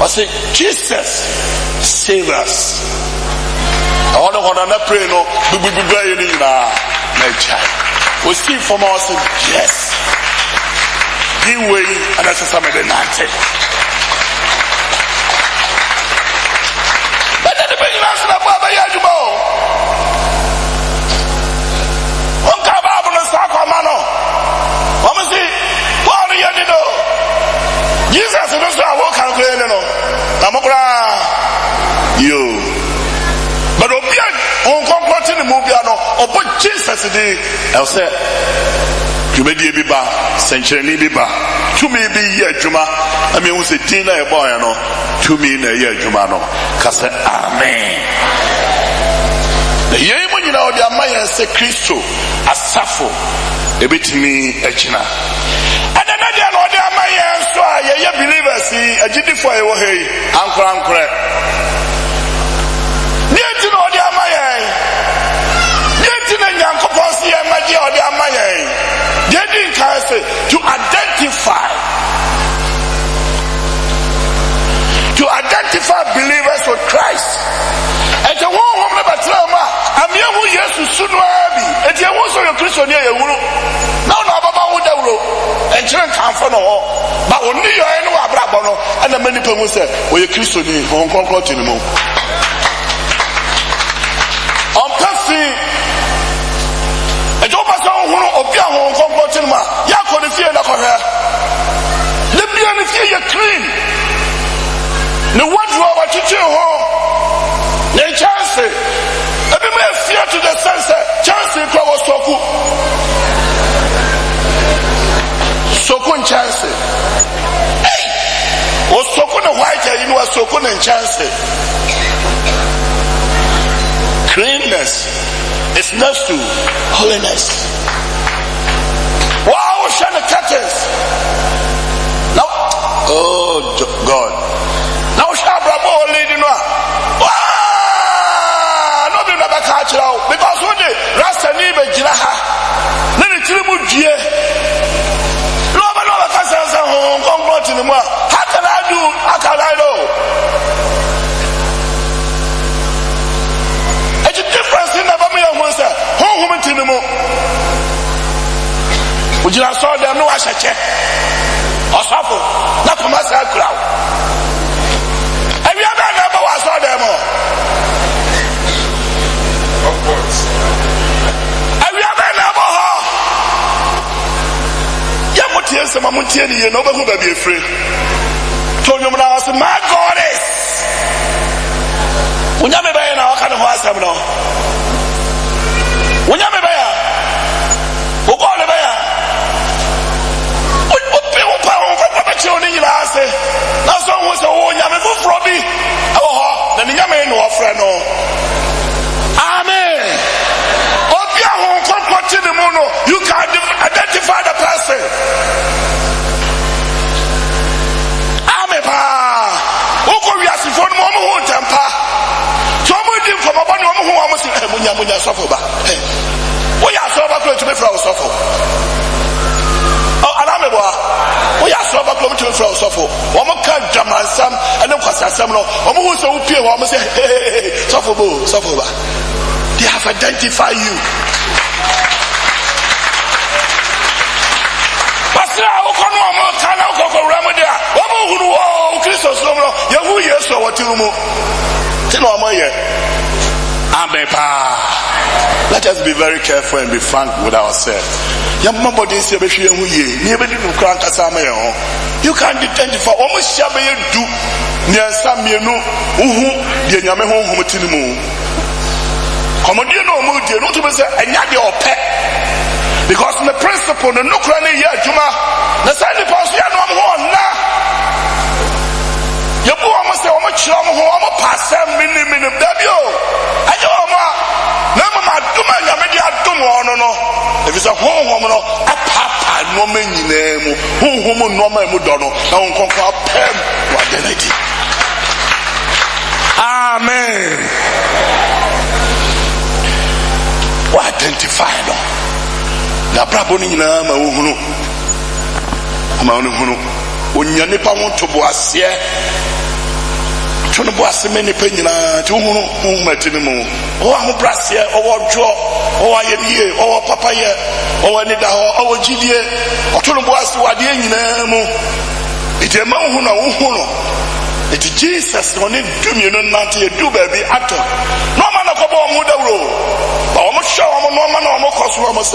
Was it Jesus save us? I want to pray no be nature. We see from us, yes. Give way and that's some of the night. But then the big last of Baba Yajubo. One Kabab and Sakamano. What was it? What do you know? Jesus is also a walk and clear. Namokra. You. But Obian, on concluding the movie, or put Jesus today, I'll say, you may be ba, century biba, to me be ye Juma. I mean, was a dinner a boy, no, to me in a year Jumano. Cassa, amen. The year when you know the Amaya say Christo, a Sappho, a bit me, a China. And another know the Amaya, so I believers see a giddy for a way, Uncle. To identify believers with Christ. And the one who never tell me, I'm here who yes to soon be. And you also your Christian here, you will. No, Baba would have and children come for no. But only you know Abraham, and the many people say, well, you're Christian here, who won't come to the moon. On passing, a job as a woman of young who come to the moon. Yako the fear of her. Let me fear you clean. No one draw what you do home. No chance. Every man fear to the sunset. Chance in Crow Soku. Sokun chance. Hey! Was Sokun a white, you know, a Sokun and chance. Cleanness is next to holiness. Wow, shine the curtains. Now, oh God. Now Shabrabo lady no. No be na baka chirawo because when the rasta ni be jira ha. Na ni tirimu die. No ba no baka sansa ho kongbot ni mu. How can I do? How can I know? It's a difference in the family of one say. Ho humanity ni mu. Ujira so dem no ahyeche. Osafo na komasa krawo. Some Montiani, you know, who will be afraid. Told you when I was my goddess. When you're by now, kind of was him now. When you're by who call the bear? What people power for children in your ass? Now, someone was a woman, I'm a good Robbie. Oh, then you suffer ba. We are so back to me for suffer. Oh, Alameboa. We are so back to me for suffer. One can Jaman Sam and then Kasam. Almost so pure. One say, hey, suffer ba. They have identified you. Pastor, how come one can now go for Ramadan? One who Christos no more. Yahu yes or what you know. Let us be very careful and be frank with ourselves. You can't identify almost do near some you know the Yame home Tinimu. Commodino mood, you know to say, and yet your pet. Because the principle, the Nukrani Juma, the Sunday Post, you know one now. You go almost a much home, pass 7 minutes, W. And you are Nama Duma, Yamedia Dumo, no. If it's a home, a papa, no man in name, whom no man would know, now conquer pen identity. Amen. Identify no. Na braboni na ma uhunu. Ama uhunu. Onya nipa won to boase. To no boase me nipa nyina to uhunu humati ni mu. O ahu brase, o wodwo, o ayedie, o papa ye, o anida ho, o gidie. O to no boase wade nyina mu. Ite ma uhunu. It is Jesus on it, do you know not to do baby actor. No man of a rule. Almost show I'm no man or cost almost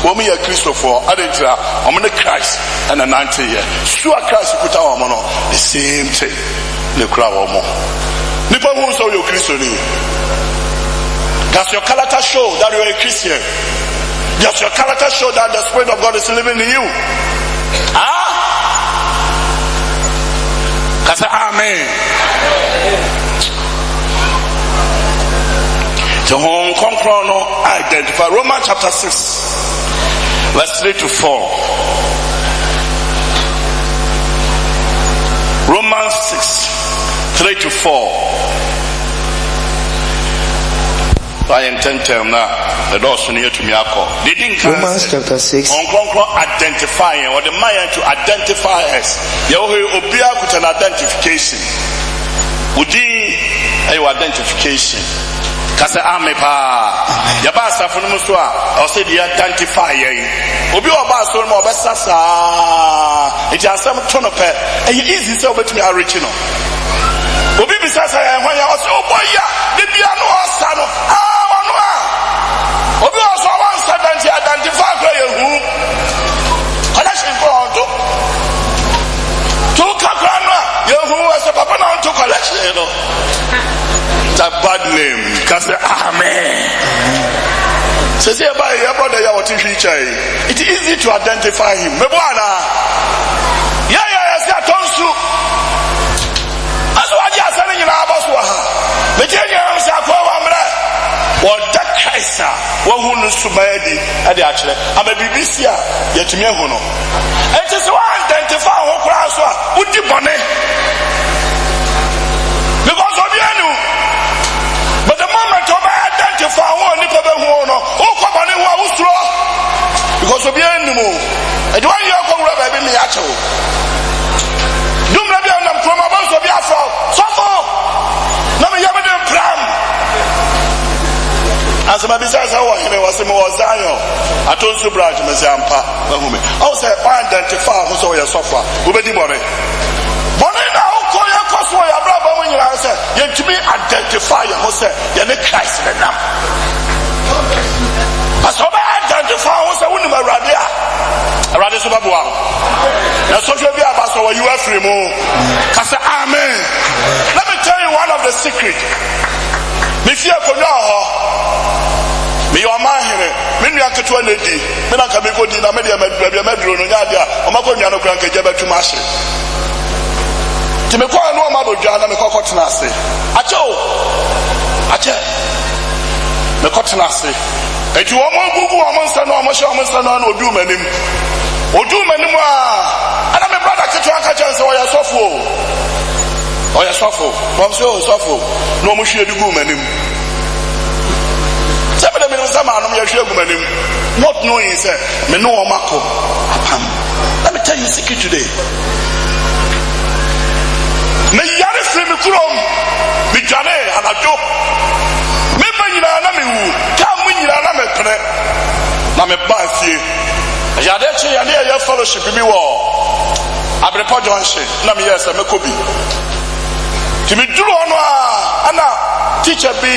woman a Christopher, Aditra, I'm the Christ and a 90 year. Sure Christ put our mono, the same thing. The crowd or more. Nipper who saw your Christian. Does your character show that you are a Christian? Does your character show that the Spirit of God is living in you? Amen. The Hong Kong chrono identify Romans chapter 6 verse 3 to 4. Romans 6 3 to 4. I intend to now the doors near to Miyako. Romans chapter 6. Identifying or the mind to identify us. Yahweh Obia with an identification. Udi a identification. Kasa amepa. Yabasa for Muswa or say the identifying. Obi Obaso mo besasa. It has some ton of pet. And easy so bet me original. Obi bisasa when you also oh boy ya the piano sano. Obi also wants to identify who collection for to Kagrana, you who was a papa now to collection. It's a bad name. Because amen. Says here by your brother, your teacher. It's easy to identify him. Mebuana. Yeah, Tonsu. That's what you're selling in our boss. But or that Christ, one who knows to Mayadi at the actually. I'm a BBC, yet to me. It is one identify who crowds would you money because of you. But the moment of identify one nipper who come on who straw because of the animal. And one year come rubber in the actual. Do not be on them from above of your fault. So far, let me have a plan. As my business, I was more Zion. I told you, Brad, Mazampa, I was identify who's all your software. Who be the money? Money now, call your cost for your brother when you answer. You to me identify your host, you're the Christ in them. As I identify who's a woman, Radia, Radia Subabua. Now, so you be about so you are free more. Amen. Let me tell you one of the secrets. If you me your man me nua keto na di me na ka me go di na me de maduro no nya dia o mako nua no kran ka jaba tu mache ti me ko no ma bodwa na me kokko tena ase ache me ko tena ase eti o mo gugu o mo nsa no o mo hye o mo nsa no na odu manim a ana me brother keto aka chance o ya sofo mo so sofo no mo hye di gu manim not knowing say me no omako apam. Let me tell you a secret today. Me yare free me kurom me jane anajo me banyina na me wu ka mu nyina na me pene na me ba fie yade che yade ya fellowship mi wo abrepo jonhye na me yes me kobi ti me duru ono ana teacher bi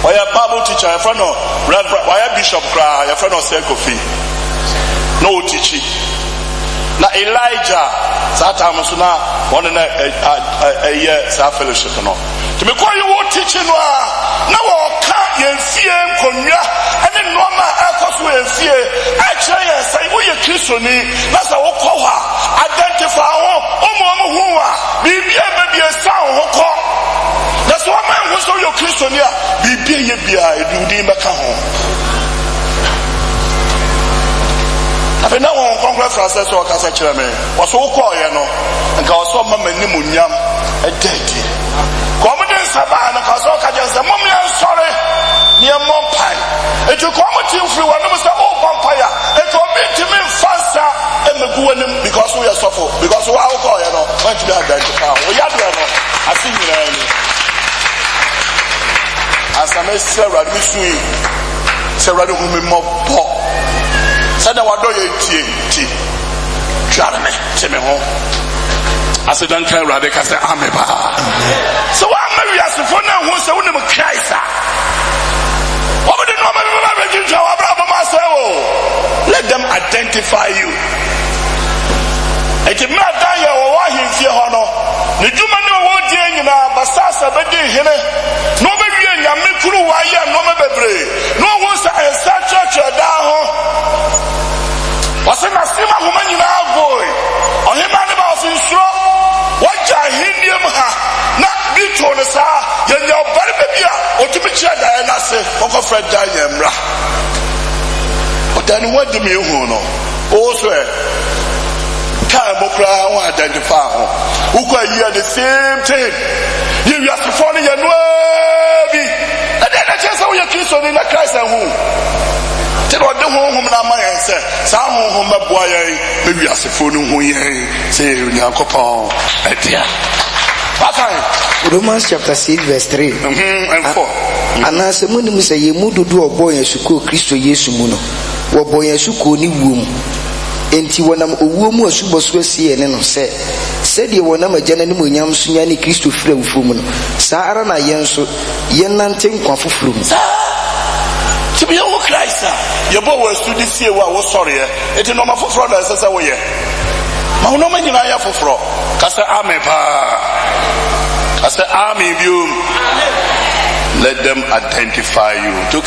or your Bible teacher your friend no reverend or your bishop cry your friend no say kofi no teaching. Na Elijah Satan musuna one na a year sa fellowship no to me call you what teaching na wo ka yemfie nkonwa ene normal akoso yemfie actually say wo ye Kristo ni na sa wo ko ha identify wo omo hu wa bibia be bia sa wo ko na so man wo so yo Kristo ni a bibia ye bia edudi meka ho. I know one Congress Francis or Cassachame was so called, you know, and cause some many munyam a deity. Commodus Savannah, Casoka just a moment, I'm sorry, near Mompai. It will come to you through one of the old vampire. It will be to me faster and the good because we are suffer, because we are called, you know, when to be identified. We are there, I see you there. As I may say, Radisui, Sarah, whom we more pop. Said I want to tea. Try me home. I said, don't tell Radek, I said, Ameba. So I'm married as a phone now, who's the one of Christ. What would you know about myself? Let them identify you. It is not that you are walking here, honor. The human word in our Basasa, but they hear nobody in your Mikuru, why you are no member. No one's a church down. Wasn't a sima woman in our boy. On him and about in straw. What I hear him, not be told us, you're very baby, or to be checked, and I say, Uncle Fred Diamra. But then what do you know? Also, Kamokra identify who can hear the same thing. You have to follow your way. And then I just saw your kids on in a Christ and whom. Tell what the home na my answer. Some home boy, maybe as a phone who say, Yankopon, Romans chapter 6 verse 3 and 4. And as a moon say, you moved to do a boy and Suko Christo Yesumuno, or boy and Suko ni womb. Enti wanam owuomu asuboswe sie ne no said ye wanam agana ne monyam sunya ne Kristo fira wufum no saa ara na yenso yenante nkwa foforo mu to be your Christ ye bo wa studi sie wa wo sori e enti no ma foforo da sesa wo ye ma no ma nyina ya foforo ka se amen pa ka se amen biu. Let them identify you. 1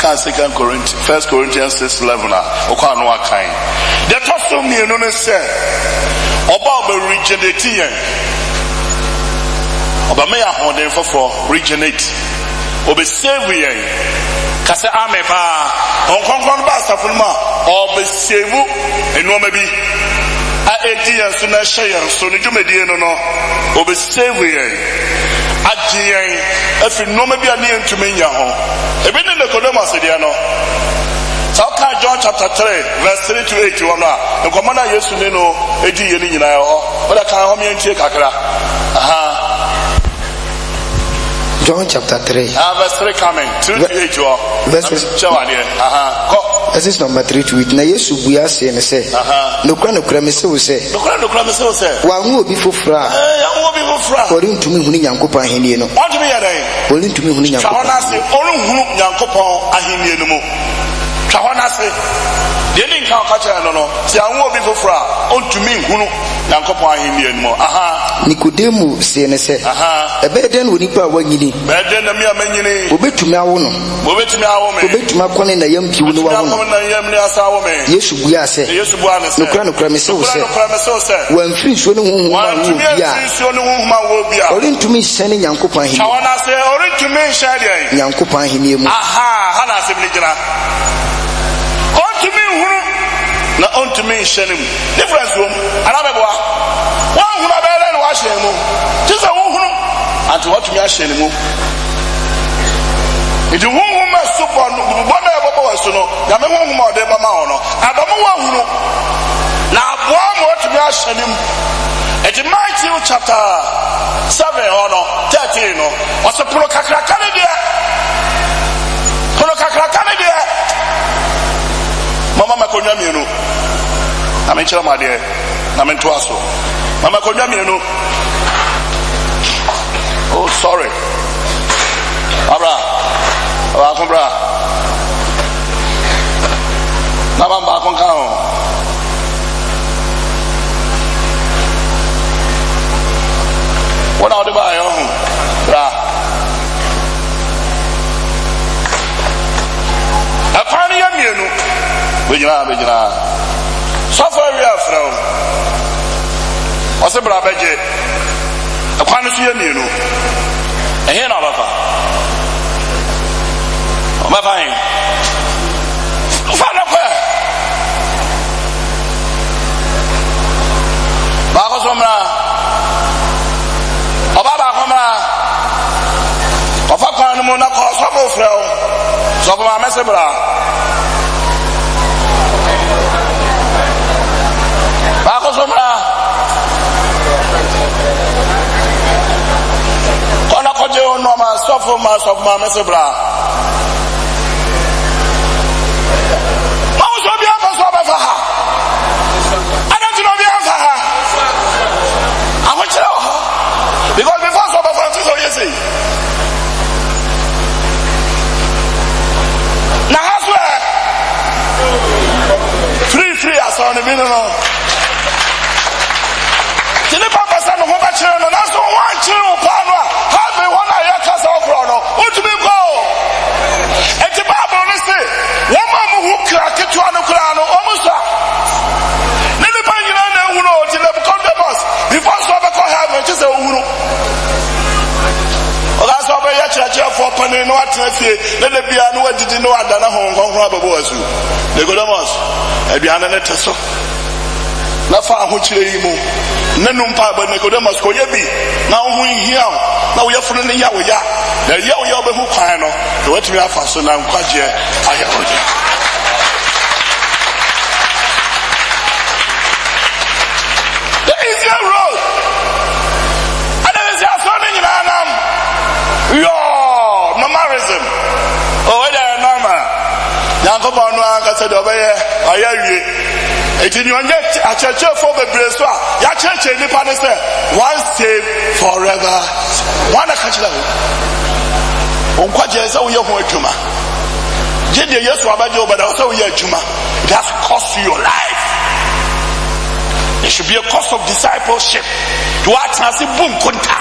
Corinthians 6:11. The tosso me no say about the regenerating. About me a for regenerate. Obe save we. Kase amepa. On concern basta fulma. Obe save and no maybe. A 8 years to na share so ni jumedi no. Obe save we. If you know maybe a near to me, a bit in the Codemas, so John chapter 3, verse 3 to 8. The commander used to know 80 years in but I can't home and take Akra. John chapter 3, verse 3 coming 2 to 8. This is number 3 to it. Na Yesu buya se ne se. No kra me se wo se. Wa hu obi fofra. Ori ntumi hunu Nyankopon ahenie no. Ori ntumi hunu Nyankopon. Ori hunu Nyankopon ahenie no mu. Twahonase. De ni nka kacha no. Ti anwo obi fofra. Ontumi hunu Nyankopon ahenie no mu. Nikodemu se ne se. Ebe den woni pa wanyini. Be den na mi amanyini. Obetumi awo no. Obetumi awo me. Obetumi akone na yam piwu no wa no. Yesu buya se. No kra me se wo se. Wan free so no hu ma wo bia. Ori ntumi hyene Nyankopon ahenie. Twahonase ori ntumi hyene de. Nyankopon ahenie mu. Hana se bligina. Ontumi hunu na ontumi hyene mu. Difference wo arabeboa. Wa hunu abere na wa hyene mu. Tisa wo hunu anti what me hyene mu. It won't ma super no bona e baba waso no ya me honhom ode ba ma ho no abamu wa hunu na aboa mo otumi ahyanim eti Matthew chapter 7 or no 13 no oso pro kakra kane dia mama makonya mienu na me chira made na me to aso mama konya mienu. Oh, sorry. Abra. Na bamba kon kan o. Wona ode ba yo hu. Bra. Afani ya mienu. Bejina. Sofo wi afro. Ose bra beje. Akwanu su ya mienu. Ehe na baba. O ma fine. Fa na kwa. Ba ko somra. O baba ko mra. O fa kwanu mo na ko so ko frɛ o. So ko ma mese bra. Ba ko somra. Kojo no ma sofo ma mesebra ma so bia fa so ba fa ha ana ti no bia fa ha aho kire ho because before so ba fa ti so yesi na haswe free asone bi no tini papa sa no ho ba kire no na so wa kire o pa no for penny no atnafie na de bia no adidi no adana ho nkonkron ababo asu Nicodemus e bia na neteso na fa ho kire yi mu nanum pa ba Nicodemus ko ye bi na ho hia na wo yefunu ne ya wo ya na ya wo ya obehu kwan no de watimi afa so na nkwaje ayahoje the easier road and there is a son in Anam yo normalism. Oh, whether normal. Yanko Bano said, Obey, I hear you. It in your net, a church for the Breswa. Your church in the Panester. One saved forever. One a catch level. Unquaja, so you're going to ma. Jedi, yes, Rabajo, but also you're Juma. It has cost you your life. It should be a cost of discipleship. To act as a boom kunta.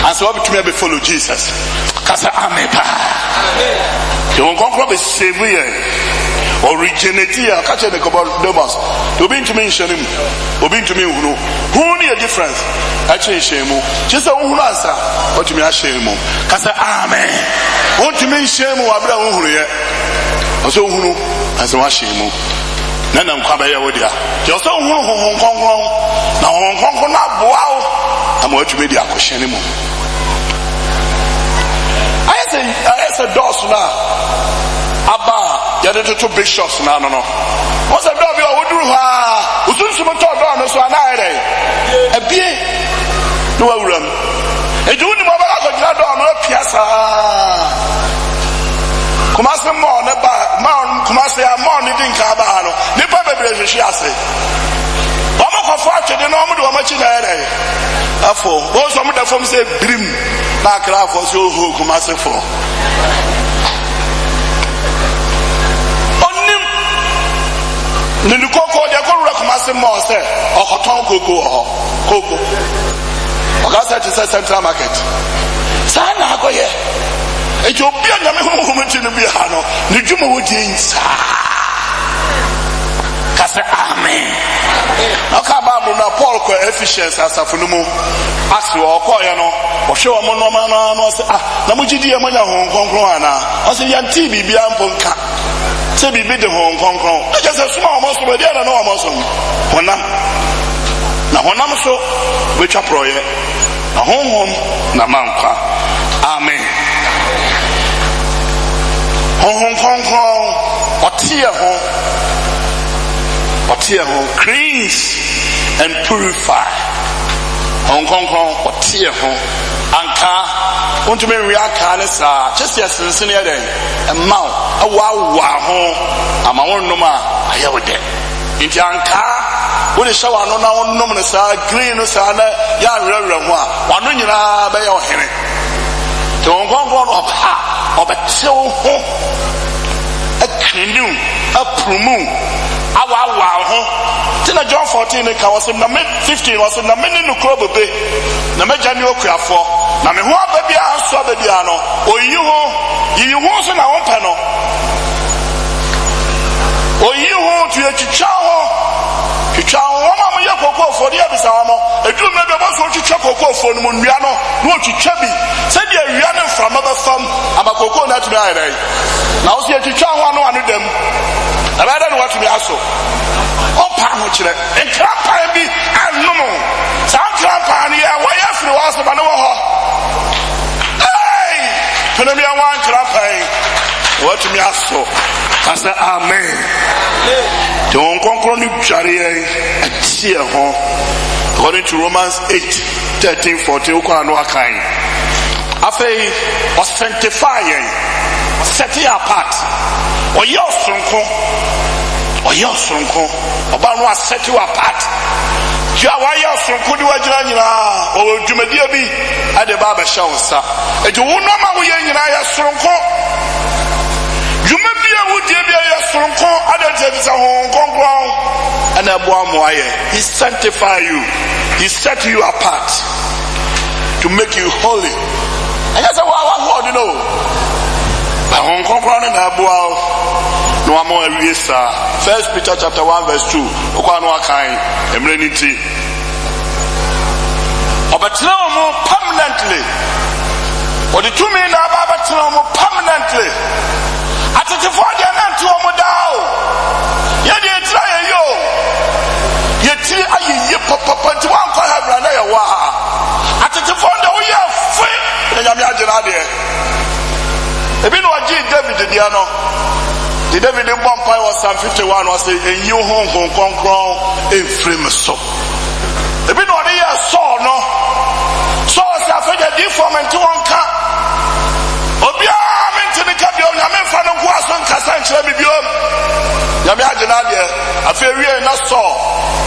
And so to me follow Jesus. Kasa amepa. You won't come from a savior. Originality. I catch the Nicodemus. To be to mention him. To be to me who need a difference. I change him. Just a who answer. What to me I shame. Kasa amen. Want to mention him. Wabra unhuye. Also who as I shame. Nana mkwabaya wodia. Just a who Hong Kong. Now Hong Kong na wow. I'm going to be the question. I said, doors now. Abba, you did 2 bishops now. No. What's a dog? You would do her. Who's soon to talk down so an eye. A beer. No room. A junior mother got your door no piazza. Kumasi more, Mount Kumasi, a morning in Cabano. Nipper baby, she has it. I'm a the normal do much in there. Therefore, most of the from say dream. Na kra for so who come as for onim ninu koko de ko rekomase mo se okoton koko oga say central market sana akoye Ethiopia na me hu mu tinu bi ha no ni dwuma wodi nsa kase amen. Okay, Bible na Paul ko Ephesians asafunu mu aso okoye no o hwe o mo no ma no se na mo gidi e manya ho nkonkron ana o se yan ti bibia mponka se bibi de ho nkonkron e je se suma o mo so be dia na o mo so honam so wetwa proye na honhom na mankwa amen. konkron otie ho cleanse and purify. Hong Kong or tear home. Anka, want to be reacana, just yes, and senior day, a mouth, a wow, home. I'm a one noma, I have a day. In Janka, with a shower, no nominous, green, sana, young, one in your bay or henny. To Hong Kong of a chill home, a canoe, a plume, a wow, home. Tina John 14 was in the mid 15 was in the minute no club be na me jani okua fo na me ho baby aso baby ano oyi ho so na won pa no oyi ho tu etwitwa ho ma ye kokko fo de abisa wa mo edu me be bo so twitwa kokko fo no mo nwia no no twitwa bi se de awia no fra ma ba fam amakokko na tumi ayere na wo se etwitwa ho ano anu dem abada no watumi aso opa ho kire enkrapa bi anomo sankrapa ne ya wa ya firi wa so ba ne wo ho pene mi awan krapa watumi aso asa amen don konkro ni tware atie ho according to Romans 8:13-14 ukwa no akan afei o sanctify set you apart o yo sonko oba no set you apart ya wa yo sonko di wajira nyina o dwumadie bi ade ba ba sha wonsa eju wo no ma wo ye nyina ya sonko dwumadie wo die bi ya sonko ade te bi sa honkonkron ana bo amoaye. He sanctify you, he set you apart to make you holy. And that's what you know. But honkonkron na bo no amo awiesa. 1 Peter chapter 1:2 okwa no akan emreniti obatena mo permanently or the 2 men na abatena mo permanently atetefo dia na nto mo dao ye de try yo ye ti ayi papa ti wan kwa habra na ye wa atetefo nda wo ye fe na nyame agena de ebi no agi David dia no. The David in Bompire was Psalm 51 was saying, you home concron in frame so. The bit of the year saw no. So as I fed a deformant to one car. Obia meant to the cabin, I mean, for the was on Cassan Chebium. Yamajanadia, I feel real not so.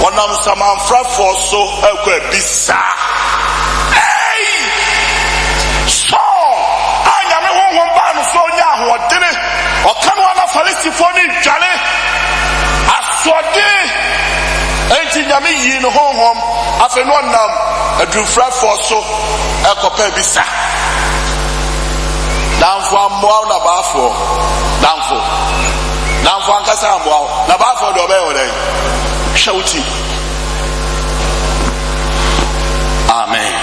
One of some unfrapped for so bizarre. Hey! So, I am a home ban so now, what did it? Or come on a Philistine Jale Aswade Ain't Yami in home after one nam a drew flat for so a copper bisa. Down for more Nabafo, down for Casambo, Nabafo the Bell, shouty. Amen.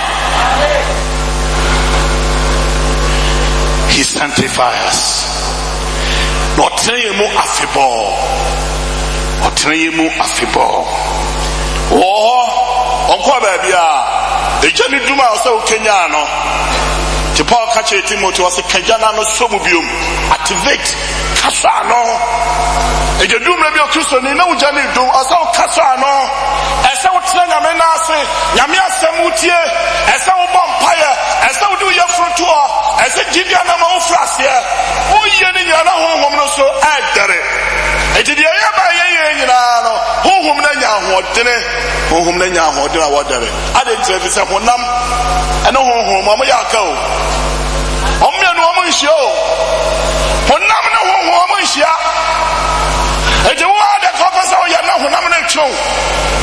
He sanctifies. Otreyemu afibo. Oh, onko ba bia. Eje ni duma o se o Kenya no. Ti Paul ka che Timothy o se kajana no so mu biom. Activate kasa no. Eje duma bi o Kristo ni na uja ni dum o se o kasa no. Ese o tena nyame na ase, nyame asem utie, ese o bompaye, ese o du ye fruit o, ese gidia na ma o frase. O ye ni nyana honhom no so adare. Eti de ya ba ye nyina no, honhom na nya hodene awodare. Ade ntre fi se honam ene honhom mo ya ka o. Omye no mo nhia o. Honam na honhom mo nhia. Eti wo ade ko fa se o ya na honam na tron.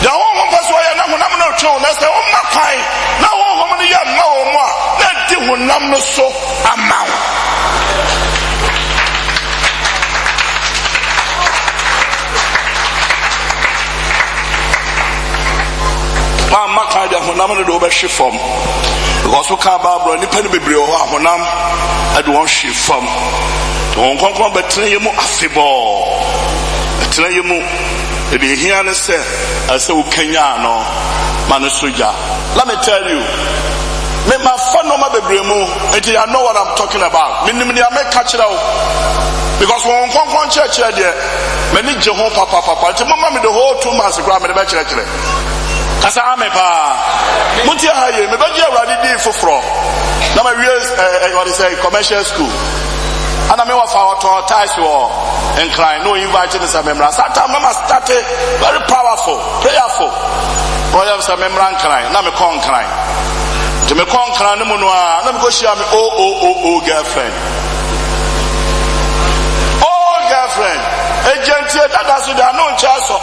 Da honhom fa se o ya na honam na tron, na se o ma kwai na honhom no ya ma o mo a na di honam no so amaw. Maka da honam no do be hwe fam because ka Bible ni pani bebre ho honam ade won hwe fam to won konkon betre yemu afebo betre yemu e be hia ne se ase wo kanya no man soja. Let me tell you, me ma fa no ma bebre mu, I know what I'm talking about. Me nim dia me ka kira o Because when one church here, many Jehovah papa, to mama me the whole 2 months ago, I'm in the church. Kasa amepa mutia haye me baje awrade dey foforo na ma wie what is commercial school ana me wa fa auto ties wo incline no invite me some member start mama started very powerful prayerful royal some member incline na me kon incline to me kon incline no mu no na me go share me girlfriend agent that does it no chaso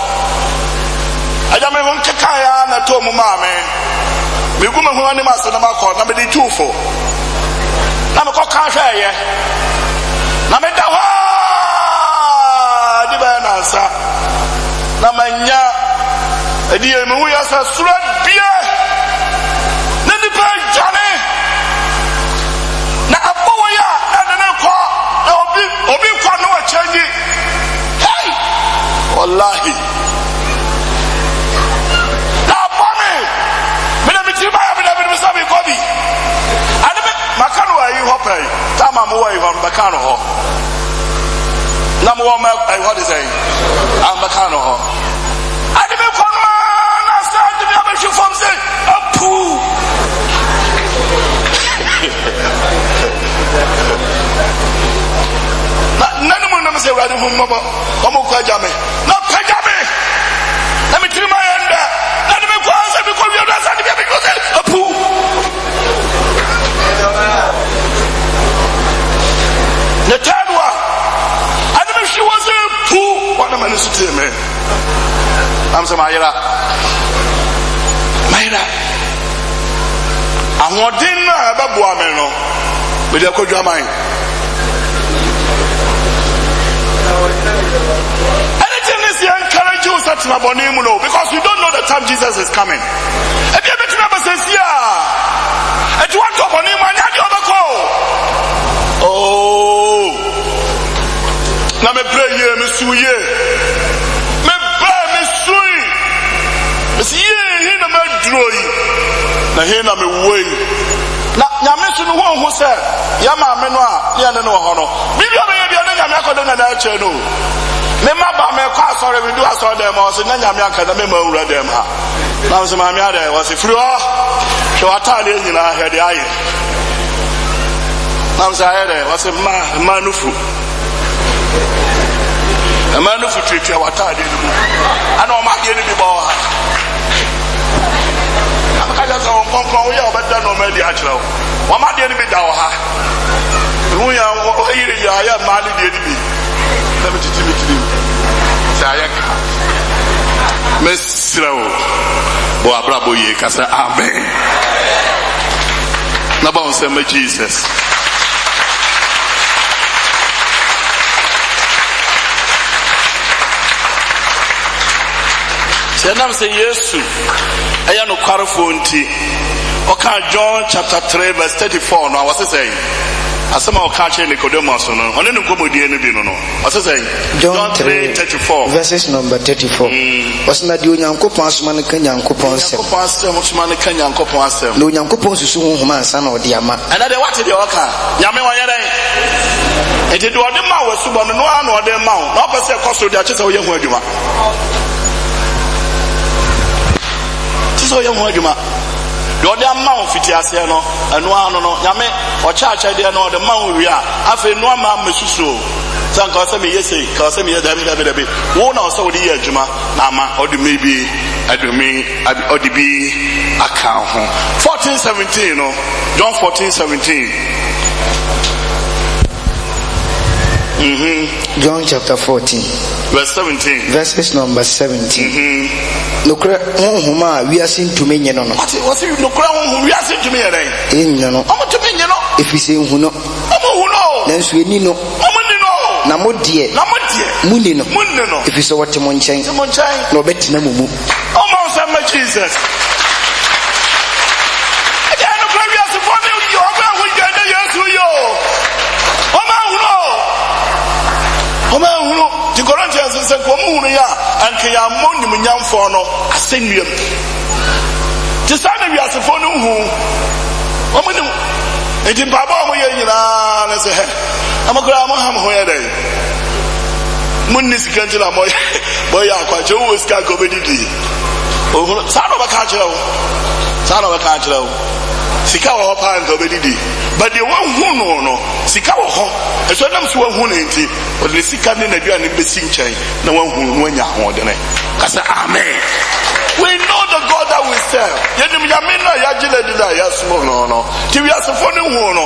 ajame won kekaya na to mu maame me guma ho ani ma na makọ na me di tufo na me ko ka hweye na me da ho di ba na sa na manya edi e me hu ya sa sura bia na ni pa jane na abawo ya na ne ko na obi ko no wa change hey wallahi makano ayi hopai tama mo wa ihon makano ho na mo ma what is say am makano ho ade me kono na sa de me abeshu from say apu na no mo na say rade hu mo o mo kwa jame na pejame na me trima yenda na de me kwa say me ko wi na sa de me abeshu say apu the third one, and if she was a fool, what am I listening to me? I'm saying, Myra, I want dinner about Buameno with your Kojamai. Anything is here encourage you such a bonimuno because you don't know the time Jesus is coming. If you bet number says, yeah, and you want to bonimo and you have a call. Oh, na me pray ye me suye me ba me sui me sie he na me droi na he na me wei na nyame so no ho se ya ma me no a ya ne no ho no bibia me ye bia na nyame akodo na na ache no me ma ba me kwa asore we do asore dem o se na nyame aka na me ma wura dem ha na so ma me ade was free o so atale nyina he de aye na so aye was ma nufu a man of future watadi and all my enemy bow. I just want to come here, but don't know maybe actually. What my enemy down? We are here, I am married the enemy. Let me teach you. Sayaka Miss Slow Boabrabo ye Casa Amen. Nabon send me Jesus. And I'm saying yes, I am no quarterfonti. Okay, John chapter 3 verse 34. No, what's it saying? As some of catch Nicodemus, no, on any comedy no. What's it saying? John 3:34 verses number 34. Was not doing Uncle Passman Kenyan coupons, Passman Kenyan coupons, no young coupons to Suman son or Diama. Another what did you occur? Yamawa. It did what the mouth was Suban, no one or their mouth, not per se cost to the chest of your word. So young Wajuma. The other mount fitiasiano, and one no, Yame, or church idea, no, the mount we are. After no man, Messuso. Some Cosami, yes, Cosami, David, one also the year, Juma, Nama, or the maybe, I do me, or the B account. 14:17, no, John 14:17. John chapter 14 verse 17 verses number 17. No cra huma we are seen to me no. What you no cra we are seen to me eh no. Omo to me no. If you say huno. Omo huno. Nanso eni no. Omo ni no. Na modie. Muni no. If you say what mo nchen. No betina mumu. Omo say my Jesus. Again no cra we are supporting you. Omo we get yes you. Omo huno. Omo huno. The Corinthians say komu ya anke ya moni munyamfo no asenwiem. Ti sa na wiasefo no hu. Omo ni enti baba omo ye nyina na se he. Amakura mo ham ho ye dai. Munis Gantila Boya Quacho was Kakobedi. Oh, son of a catcher. Son of a catcher. Sikawa Hoppa and Gobedi. But the one who no, Sikawa Hop, and so them to a hunting, but the Sikan in a grand missing chain, no one who went out more than it. I said, Amen. We know the God that we serve. Yamina Yajila did I ask no. Till we are the phone no.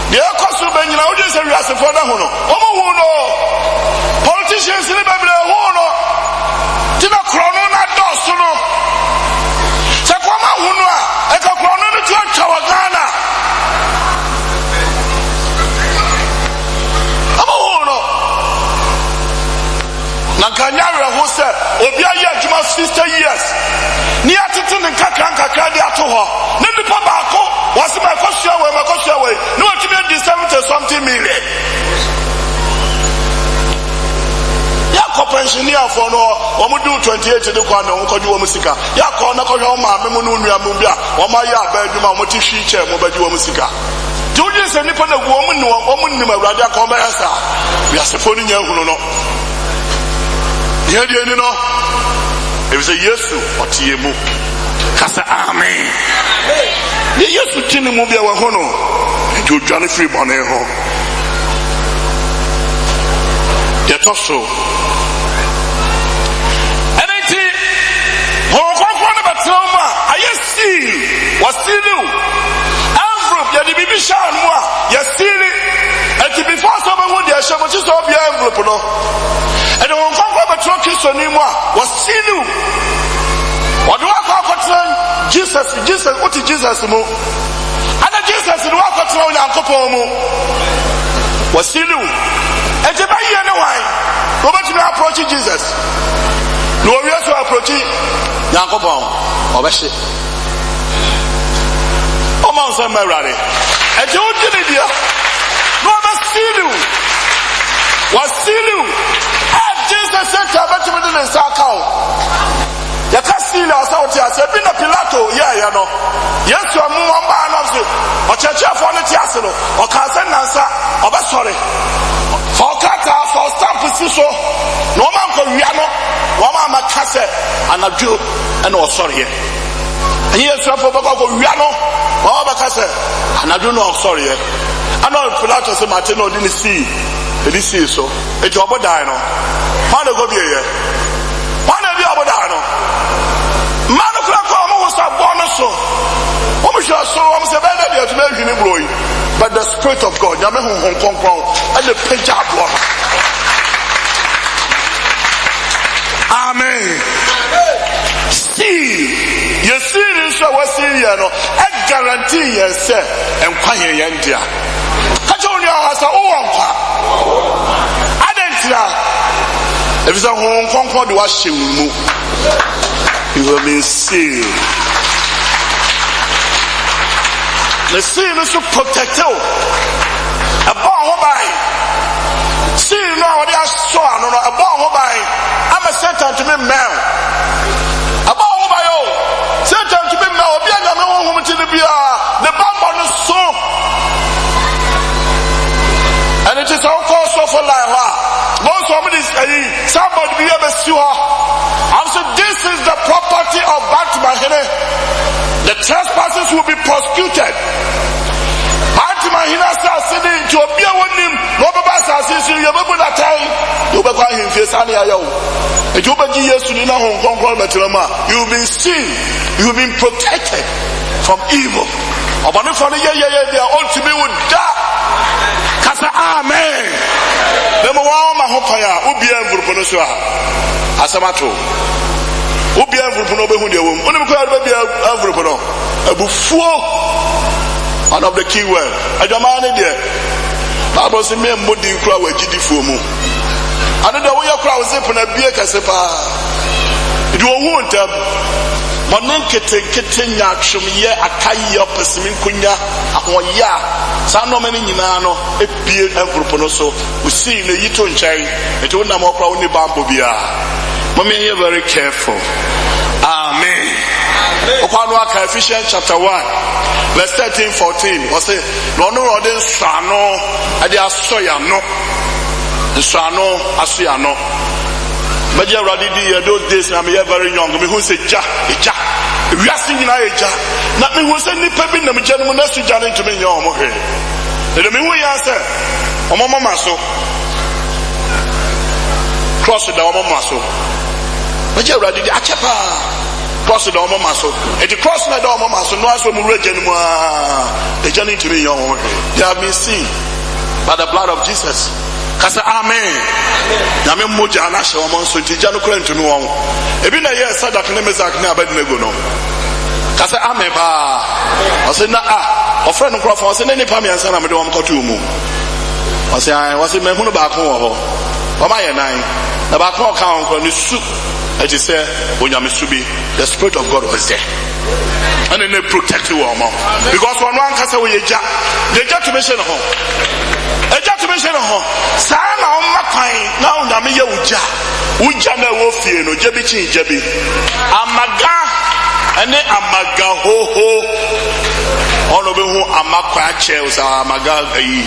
The Apostle Ben, you know, just we are the phone no. Politicians in the Bible no. Tina Chrono Dosono. Sakwama Hunwa, Eka Chrono to Chawagana. Nakanyara who said, Obiaya Juma 60 years. Near to Kakranka Kadiatoha. Never Pabako was my first year away, my first year away. No to be December something million. Yako pensioner for no, Omudu 28 to the Kwano, Kodu Musika. Yako Nakoyoma, Memunuria Mubia, Omaya Beduma, Motishi, Mobadu Musika. Julius and Nippon, a woman, Radia Combayasa. We are supporting you, no. Here you know, it was a yesu or Tiemu. Kasa Amen. The yesu Timu be our hono, and you Johnny Free Boneho. Get also. And I see, Hong Kong about trauma. I see, was still you. Envelope, you did be shy more. You still it. And to be forced over with your shop, just of your envelope, no. And the Hong Kong Christ was seen you. What do I call Jesus, what is Jesus? And Jesus in walk on Uncle was seen you. And to buy you anyway. Robert, you are approaching Jesus. No, we are approaching Yankopon or Bashit. Oh, Mount Samarari. And you did it here. No, I seen you. Was seen you. Jesus said to have in the Sarpong. You can't see us out here. Say, been a Pilato, yeah, you know. Yes, you are more man of the or church of one Tiasino or Cousin Nansa or sorry. For Kata, for stamp position, no man for Riano, one man Macassa and a Jew and no sorry. And here's for Riano, or Macassa and I do know sorry. I know Pilato said Martino didn't see. Did see so? It's your Bodino. How to go here? How to be a Bodino? Man of Cracker was a bonus. What we shall show I'm saying to make him blow. But the Spirit of God, Yaman Hong Kong, and the Punjab one. Amen. See, you see this was Syriano, a guarantee, yes, sir, and Panya Yandia. Katonia has a if it's a Hong Kong for the washing move, you will be sealed. The seal is to protect you. A bomb by seal now, they are sworn on a bomb by. I'm a Satan to be man. A bomb by you, Satan to be man. Be a woman to the bomb on the soul. And it is all cause for life. Most of it is somebody be able to sue. I'm saying this is the property of Batimahine. The trespassers will be prosecuted. Batimahine says to be a woman, Robert says, you have a time. You will buy him face and you will be years to the Hong Kong. You will be seen, you will be protected from evil. But if they are all to be with that. Amen. Number one, my hope ubi envelope no so asamato ubi envelope no be hu de wom onim ko be envelope no abufuo one of the key word adwama ne de Bible say me mbodi kura wagidifuo mu ane de wo yakura wo zip na bie kase pa de wo hu ntam monen kete nya twomye akaye opesimi nkunya ahoya sa no mani nyina no epie envelope no so we see na yito nchai eto na mo kura woni bambo bia mommy here very careful. Amen. Okwano aka Ephesians chapter 1 verse 13-14 was say no no odin sano ade asoya no Nsano Asiano. Maja Radidi, those days I'm very young. Me who say ja. We are singing ja. Not me who say ni pebi na me gentleman that's to join to me your mohe. The me who answer. Mama maso. Cross the mama maso. Maja Radidi achapa. Cross the mama maso. And the cross na the mama maso no aso mu region mu the journey to me your mohe. They have been seen by the blood of Jesus. Kasa amen. Nyame moja na hye wo so ntija no kura ntunu wo. Ebi na ye sadak ne Mezak ne Abednego no. Kasa amen ba. O se na ofre no krofo o se ne nipa miansa na me de wo mkoto mu. O se me hunu ba ko wo ho. O ma ye nan. Na ba ko ka won ko ni su. It is say onyame su bi. The Spirit of God was there. And then they protect you all more. Because one kasa wo ye ja. Ye ja to me se no ho. Eja to mention ho sa na o makan na o na me ye uja na wo fie no jebi chin jebi amaga ene amaga ho ono be hu amakwa che o sa amaga yi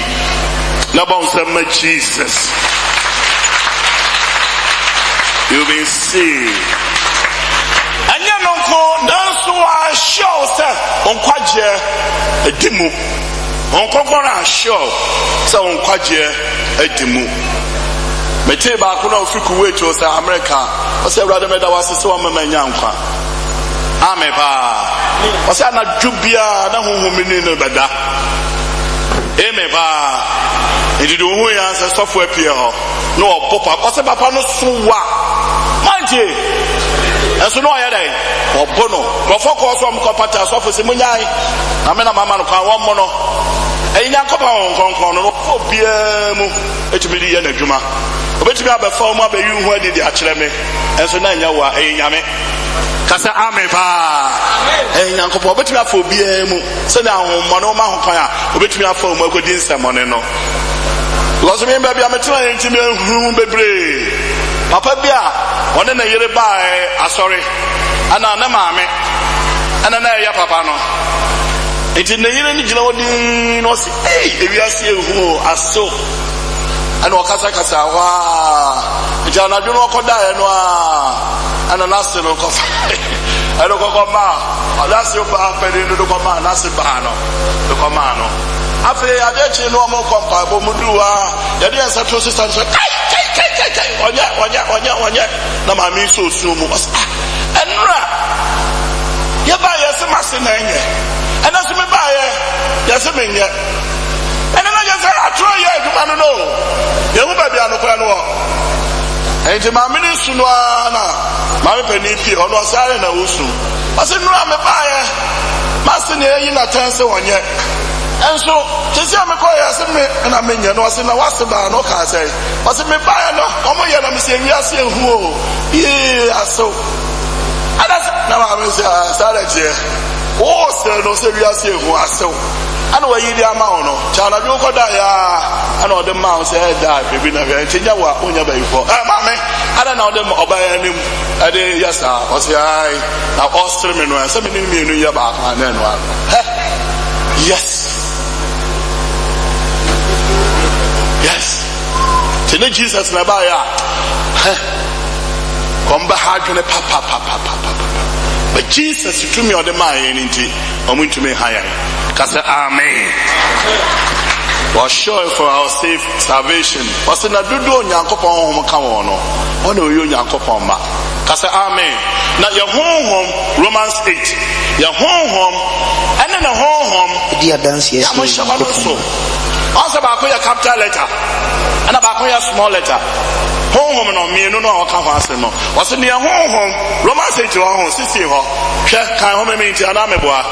na ba usema Jesus. You been see anya no ko danso a show say onkwaje edimu onkokora show say onkwaje edimu mete ba ko na ofiku wait o say America o say brother meda was say o mama nyankwa amen ba o say na dwubia na honhomini no beda amen ba edidu hu ya say sofo apie ho no popa o say papa no suwa manje eso no ya dai obono gofo ko so am kopata sofo se munyai na me na mama no kwa wo mo no eyinya kopa won no obia mu etumi di ye na dwuma obetumi abefa mu abayi hu adi di akere me enso na nya wa eyinya me kasa amen ba eyinya kopa obetumi afa obia mu se na ho no ma ho kan a obetumi afa mu akodi nsemone no because me baby ametena yentimi hu bebre papa bia one na yere ba asori ana na maame ana na ya papa no enti na yere ni gina wodi no si ewiase ehu aso ana okasa wa enti ana dwo no okoda no ana nase no kofa ana kokoma nase ba pede no kokoma nase ba no kokoma no afi adechi no mo kompa bo muduwa ya de ansa to sister so kai onya na mami so sumu enra ya ba ya se mase na enye ena so me ba ya se menye ena na ya se atro ya eduma no ya hu ba bia no kwa no enti mami ni sunu na mami pani pi ono sare na wosu ase nura me ba ya mase na yi na tanse wonye enso tesi amekoya se me na menye no ase na wase ba no ka say ase me ba ya no omo ye na me se wi ase ehu o ye aso adas na ma me se sare je o se no se wi ase ehu aso ana wa yi di ama ono cha na bi ukoda ya ana o de ma o se da bebi na be tinya wa onya ba ifo ma me ana na o de oba ya nim ade yasa o se ai na ostre me no se me ni mi enu ya ba ka na no yes tene Jesus na ba ya komba hadwene papa but Jesus to me or the man nti omu to me higher kasa amen was sure for our safe salvation was na dodo nyankopon hom ka won no ona oyo nyankopon ma kasa amen na your home Romans 8 your home and then the home dia dance yes also ba ko ya capital letter and ba ko ya small letter home no me no no ka ho ase no was ne home Romans 8 ho sisi ho hwe kan ho me nti ana meboa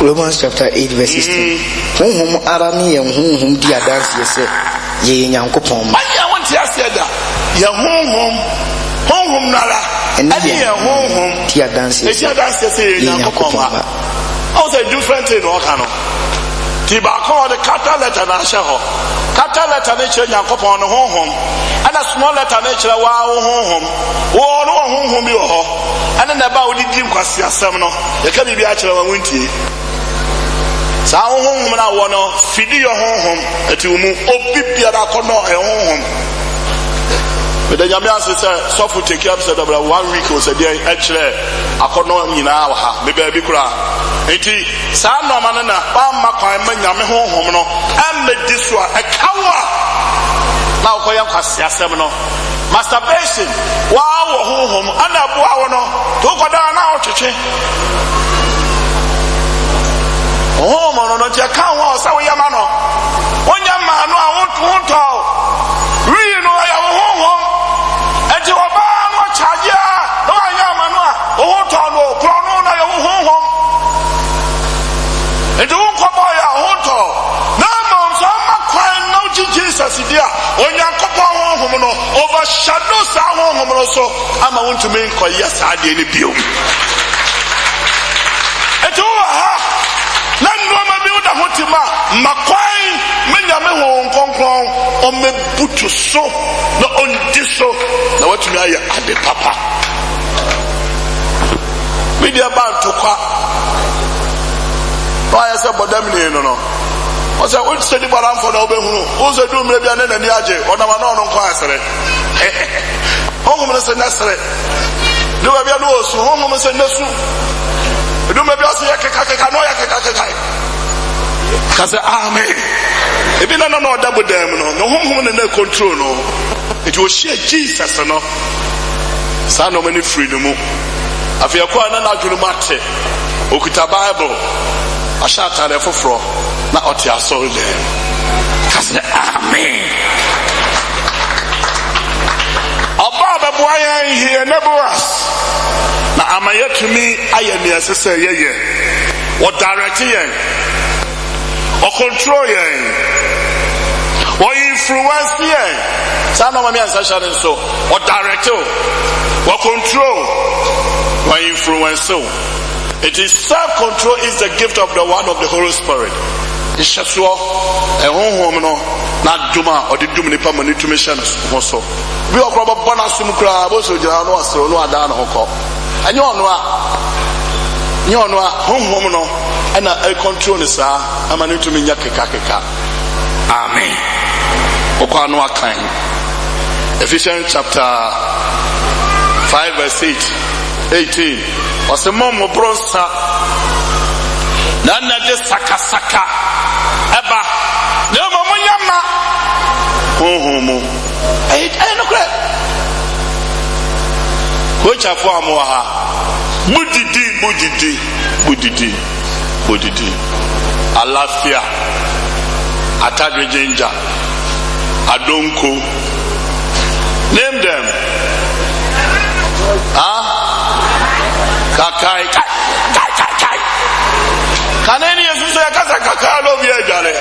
Romans chapter 8 verse 16 home ara ne ye home dia dance yes ye nyankopon ma ya won ti ase da ye home nara and ye home dia dance yes ye nyankopon ma also different thing o kan no ti ba ko the capital letter na hye ho capital letter na kire nyankopon no honhom ana small letter na kire wa honhom wo no honhom bi ho ana na ba odi di nkwasi asem no ye ka bi a kire wa wontie sa honhom na wo no fidi yo honhom ati umu obi biara ko no honhom the Yamias said, Sofu take up said about 1 week or said, actually, I could not in our maybe a big crowd. Eti saa no manana ba makwan ma nyame honhom no amedi so a kawa na okoya kwase asem no masturbation wa wo honhom ana boa wo no to koda na otwetwe honhom no je kan wo sa wo yama no wonya ma no a wonto wi no ya wo honhom eti oba no chaje no anya ma no a wonto no kro no na ya wo honhom. And you won't come by your hotel. Now, I'm no Jesus idea. When you come home, overshadow some home also. I'm going to make a yes, I did a view. And you are not normal build a hotel. Maquine, Menyame home, Concron, on me put to so, not on this so. Now, what you know, at the papa. Media band to quack. Why I said, but them no. I said, which city but I'm for the Obehu? Who's a doom maybe an enemy aje, or no one on Quasare? Home is a necessary. Do I be a nose? Home is a nesu. Do maybe also Yakakanoya. Because amen. If you don't know double them, no home in their control, no. It will share Jesus, no. Son of many freedom. If you are an argument, Okuta Bible. Ashata le foforo na oti asori le kase amen ababa boya here neighbors na amayetumi ayemi asese yeye o direct yen o control yen o influence yen sana mami ansasha nso o direct o control o influence It is self-control is the gift of the one of the Holy Spirit. Ishaswo ehonhom no na duma or the dumni pamani to mission so. Bi okroba bona sum kra bo so jira no asro no ada na hokọ. Anyo no a honhom no na e control ni sa amani to minya keka. Amen. Okwa no akan. Ephesians chapter 5 verse 18. Osemomo bronsa nana de sakasaka eba nemo munyama hohomo no kre ko chafo amo ha budidi alafia atadrejenja adonko name them Kakai. Kaneni yesu ya kasa kakai lo bi ejare.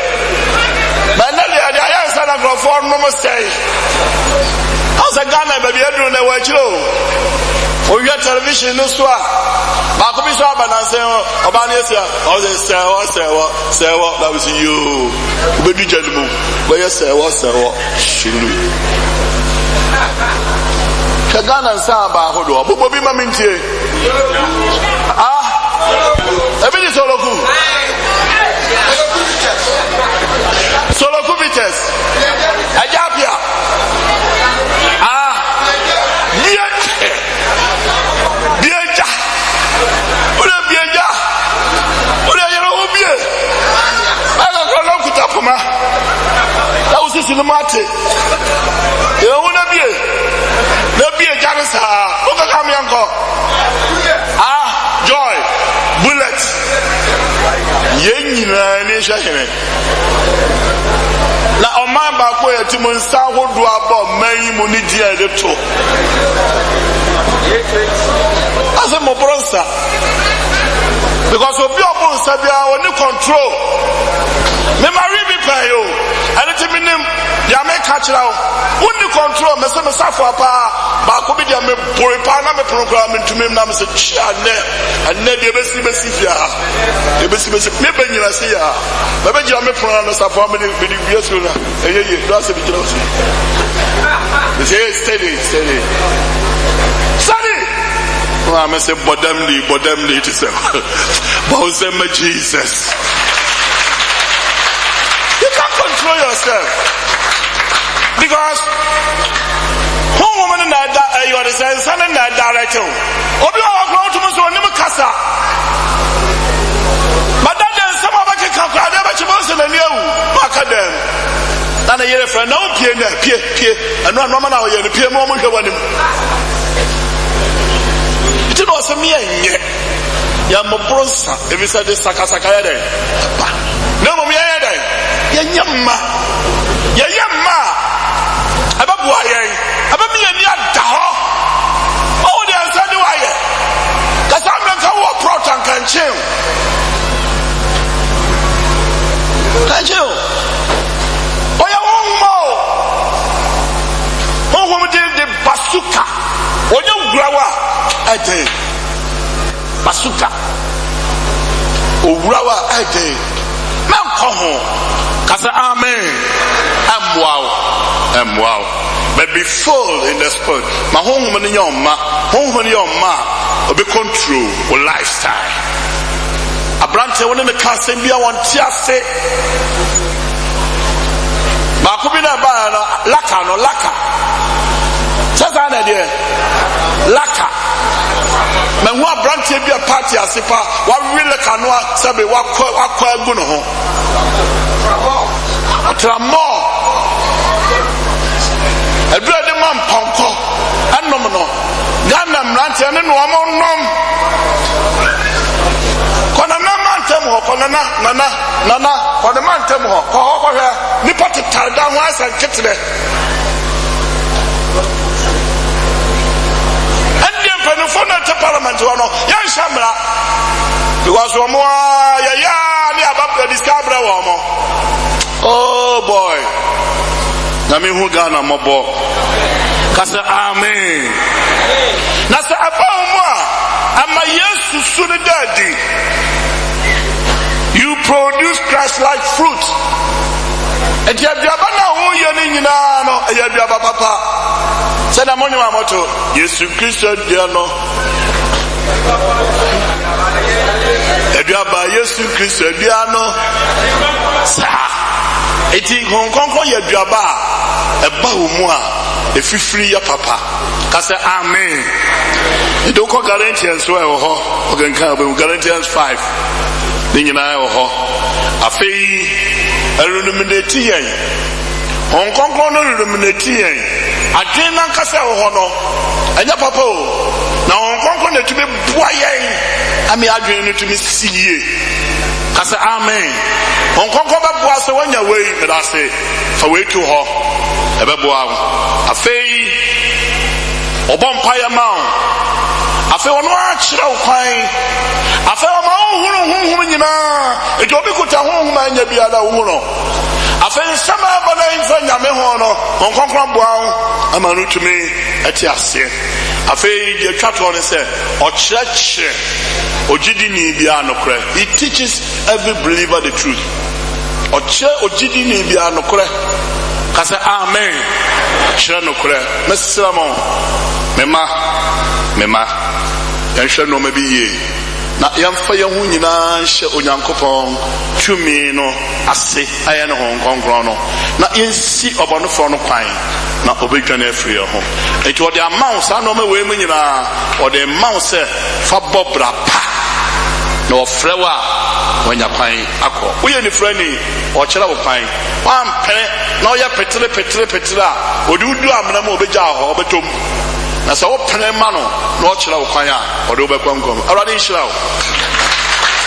Manali ya sana grofon no mistake. Asa Ghana baby edu na wachiro. Oya television no so a. Ba ko bi so abananse oba na yesia. O sewo that was you. Obedu jalimu. Boya sewo shiru. Kagana samba hodo obobo bi mamintie ebini soloku bites ajapia ule yero ubie ala kono kutapuma la usisi no mate e wona bie na bie janisa o ka kam yanko joy bullet yenyina ni hwehene na oman ba ko yetimu nsa hodo aba man mu ni dia de to ase mo bronsa because obi obon sabia oni control me marry me pay yo anything minim dia me catch now oni control me say me safo apa ba ko bi dia me bore pa na me program ntumi na me say chia ne dia besi fia dia besi me banyina say ya me be dia me program na safo me di biesu na eyeye do ase bi kira o me say steady I say bodemly it is Bozema Jesus. You can't control yourself because woman na da you are the son na director obi wa kwa to so nim kasa madada nsama ba keka kwa da ba chibo so na niawu maka dem na yere fra na opie na pie eno anoma na oye ne pie mo mo hwe wanim it no so me enye ya mo bronsa ebi sa de sakasaka ya de ba na mo me ya de ya nyamma ababu ayen abami ani ada ho o de ansa de waye kasa me ka wo proton kanchen oya wo de basuka onya ugurawa ade basuka owurawa ade man ko ho kasa amen wow but be full in the spirit ma honhom ni yoma obi control o lifestyle abrante woni me ka sem bia won ti ase ba ko bi na ba no laka sasa na de laka me hu abrante bia party ase pa wa wile kanoa sabe wa kwa egu no ho tramo ebra de man panko anom no gana mrante ne no amonom kona na mantem ho kona na kona mantem ho ko hwe ni pati tarda ho asan kitre andem penu fona te parliament wono yan shamra because wo mo ya ni ababda discover wo mo oh boy na me hu Ghana mobo kasa amen na sa abawma ama Yesu sunu dadi you produce Christ like fruit ediabiaba na hu ye ni nyina no ediabiaba papa se na monyo amoto Yesu Kristo dia no ediaba Yesu Kristo dia no sa eti konkonko ye duaba eba omu a efifiri ya papa kase amen edo ko Galatians so e ho ogenka be Galatians 5 ni nyina e ho afei illuminate yen konkonko no illuminate yen adwen na kase ho no enya papa o na konkonko na tumi bua yen ami adwen no tumi siye kase amen onkonko ba bua se wanya wei me da se fa wei tu ho e be bua afei obon paya ma afei ono a kira ukwan afei o ma hunu nyina e jo bi kuta hunu anya bia da hunu afei sama ba na infa nyame ho no onkonko bua ama no tumi eti ase afei je twato ne se o church ojidi ni bia no kre he teaches every believer the truth oche ojidi ni bia no kre kase amen chere no kre mesilamo mema yan hwe no mabi ye na yamfa ye hu nyina hye onyankopon tumi no ase aye no honkronkron no na yensi obonofo no kwan na obedwane afiri ho enti ode amount sa no ma we mu nyina ode amount se fa bobra pa na ofrewa wanya kwan akọ uye ni frani o kira wo kwan wan pere na o ya petre a odi udu amna ma obeja ho obetom na sa wo pere ma no na o kira wo kwan a ode obekwankom awrade nhyira wo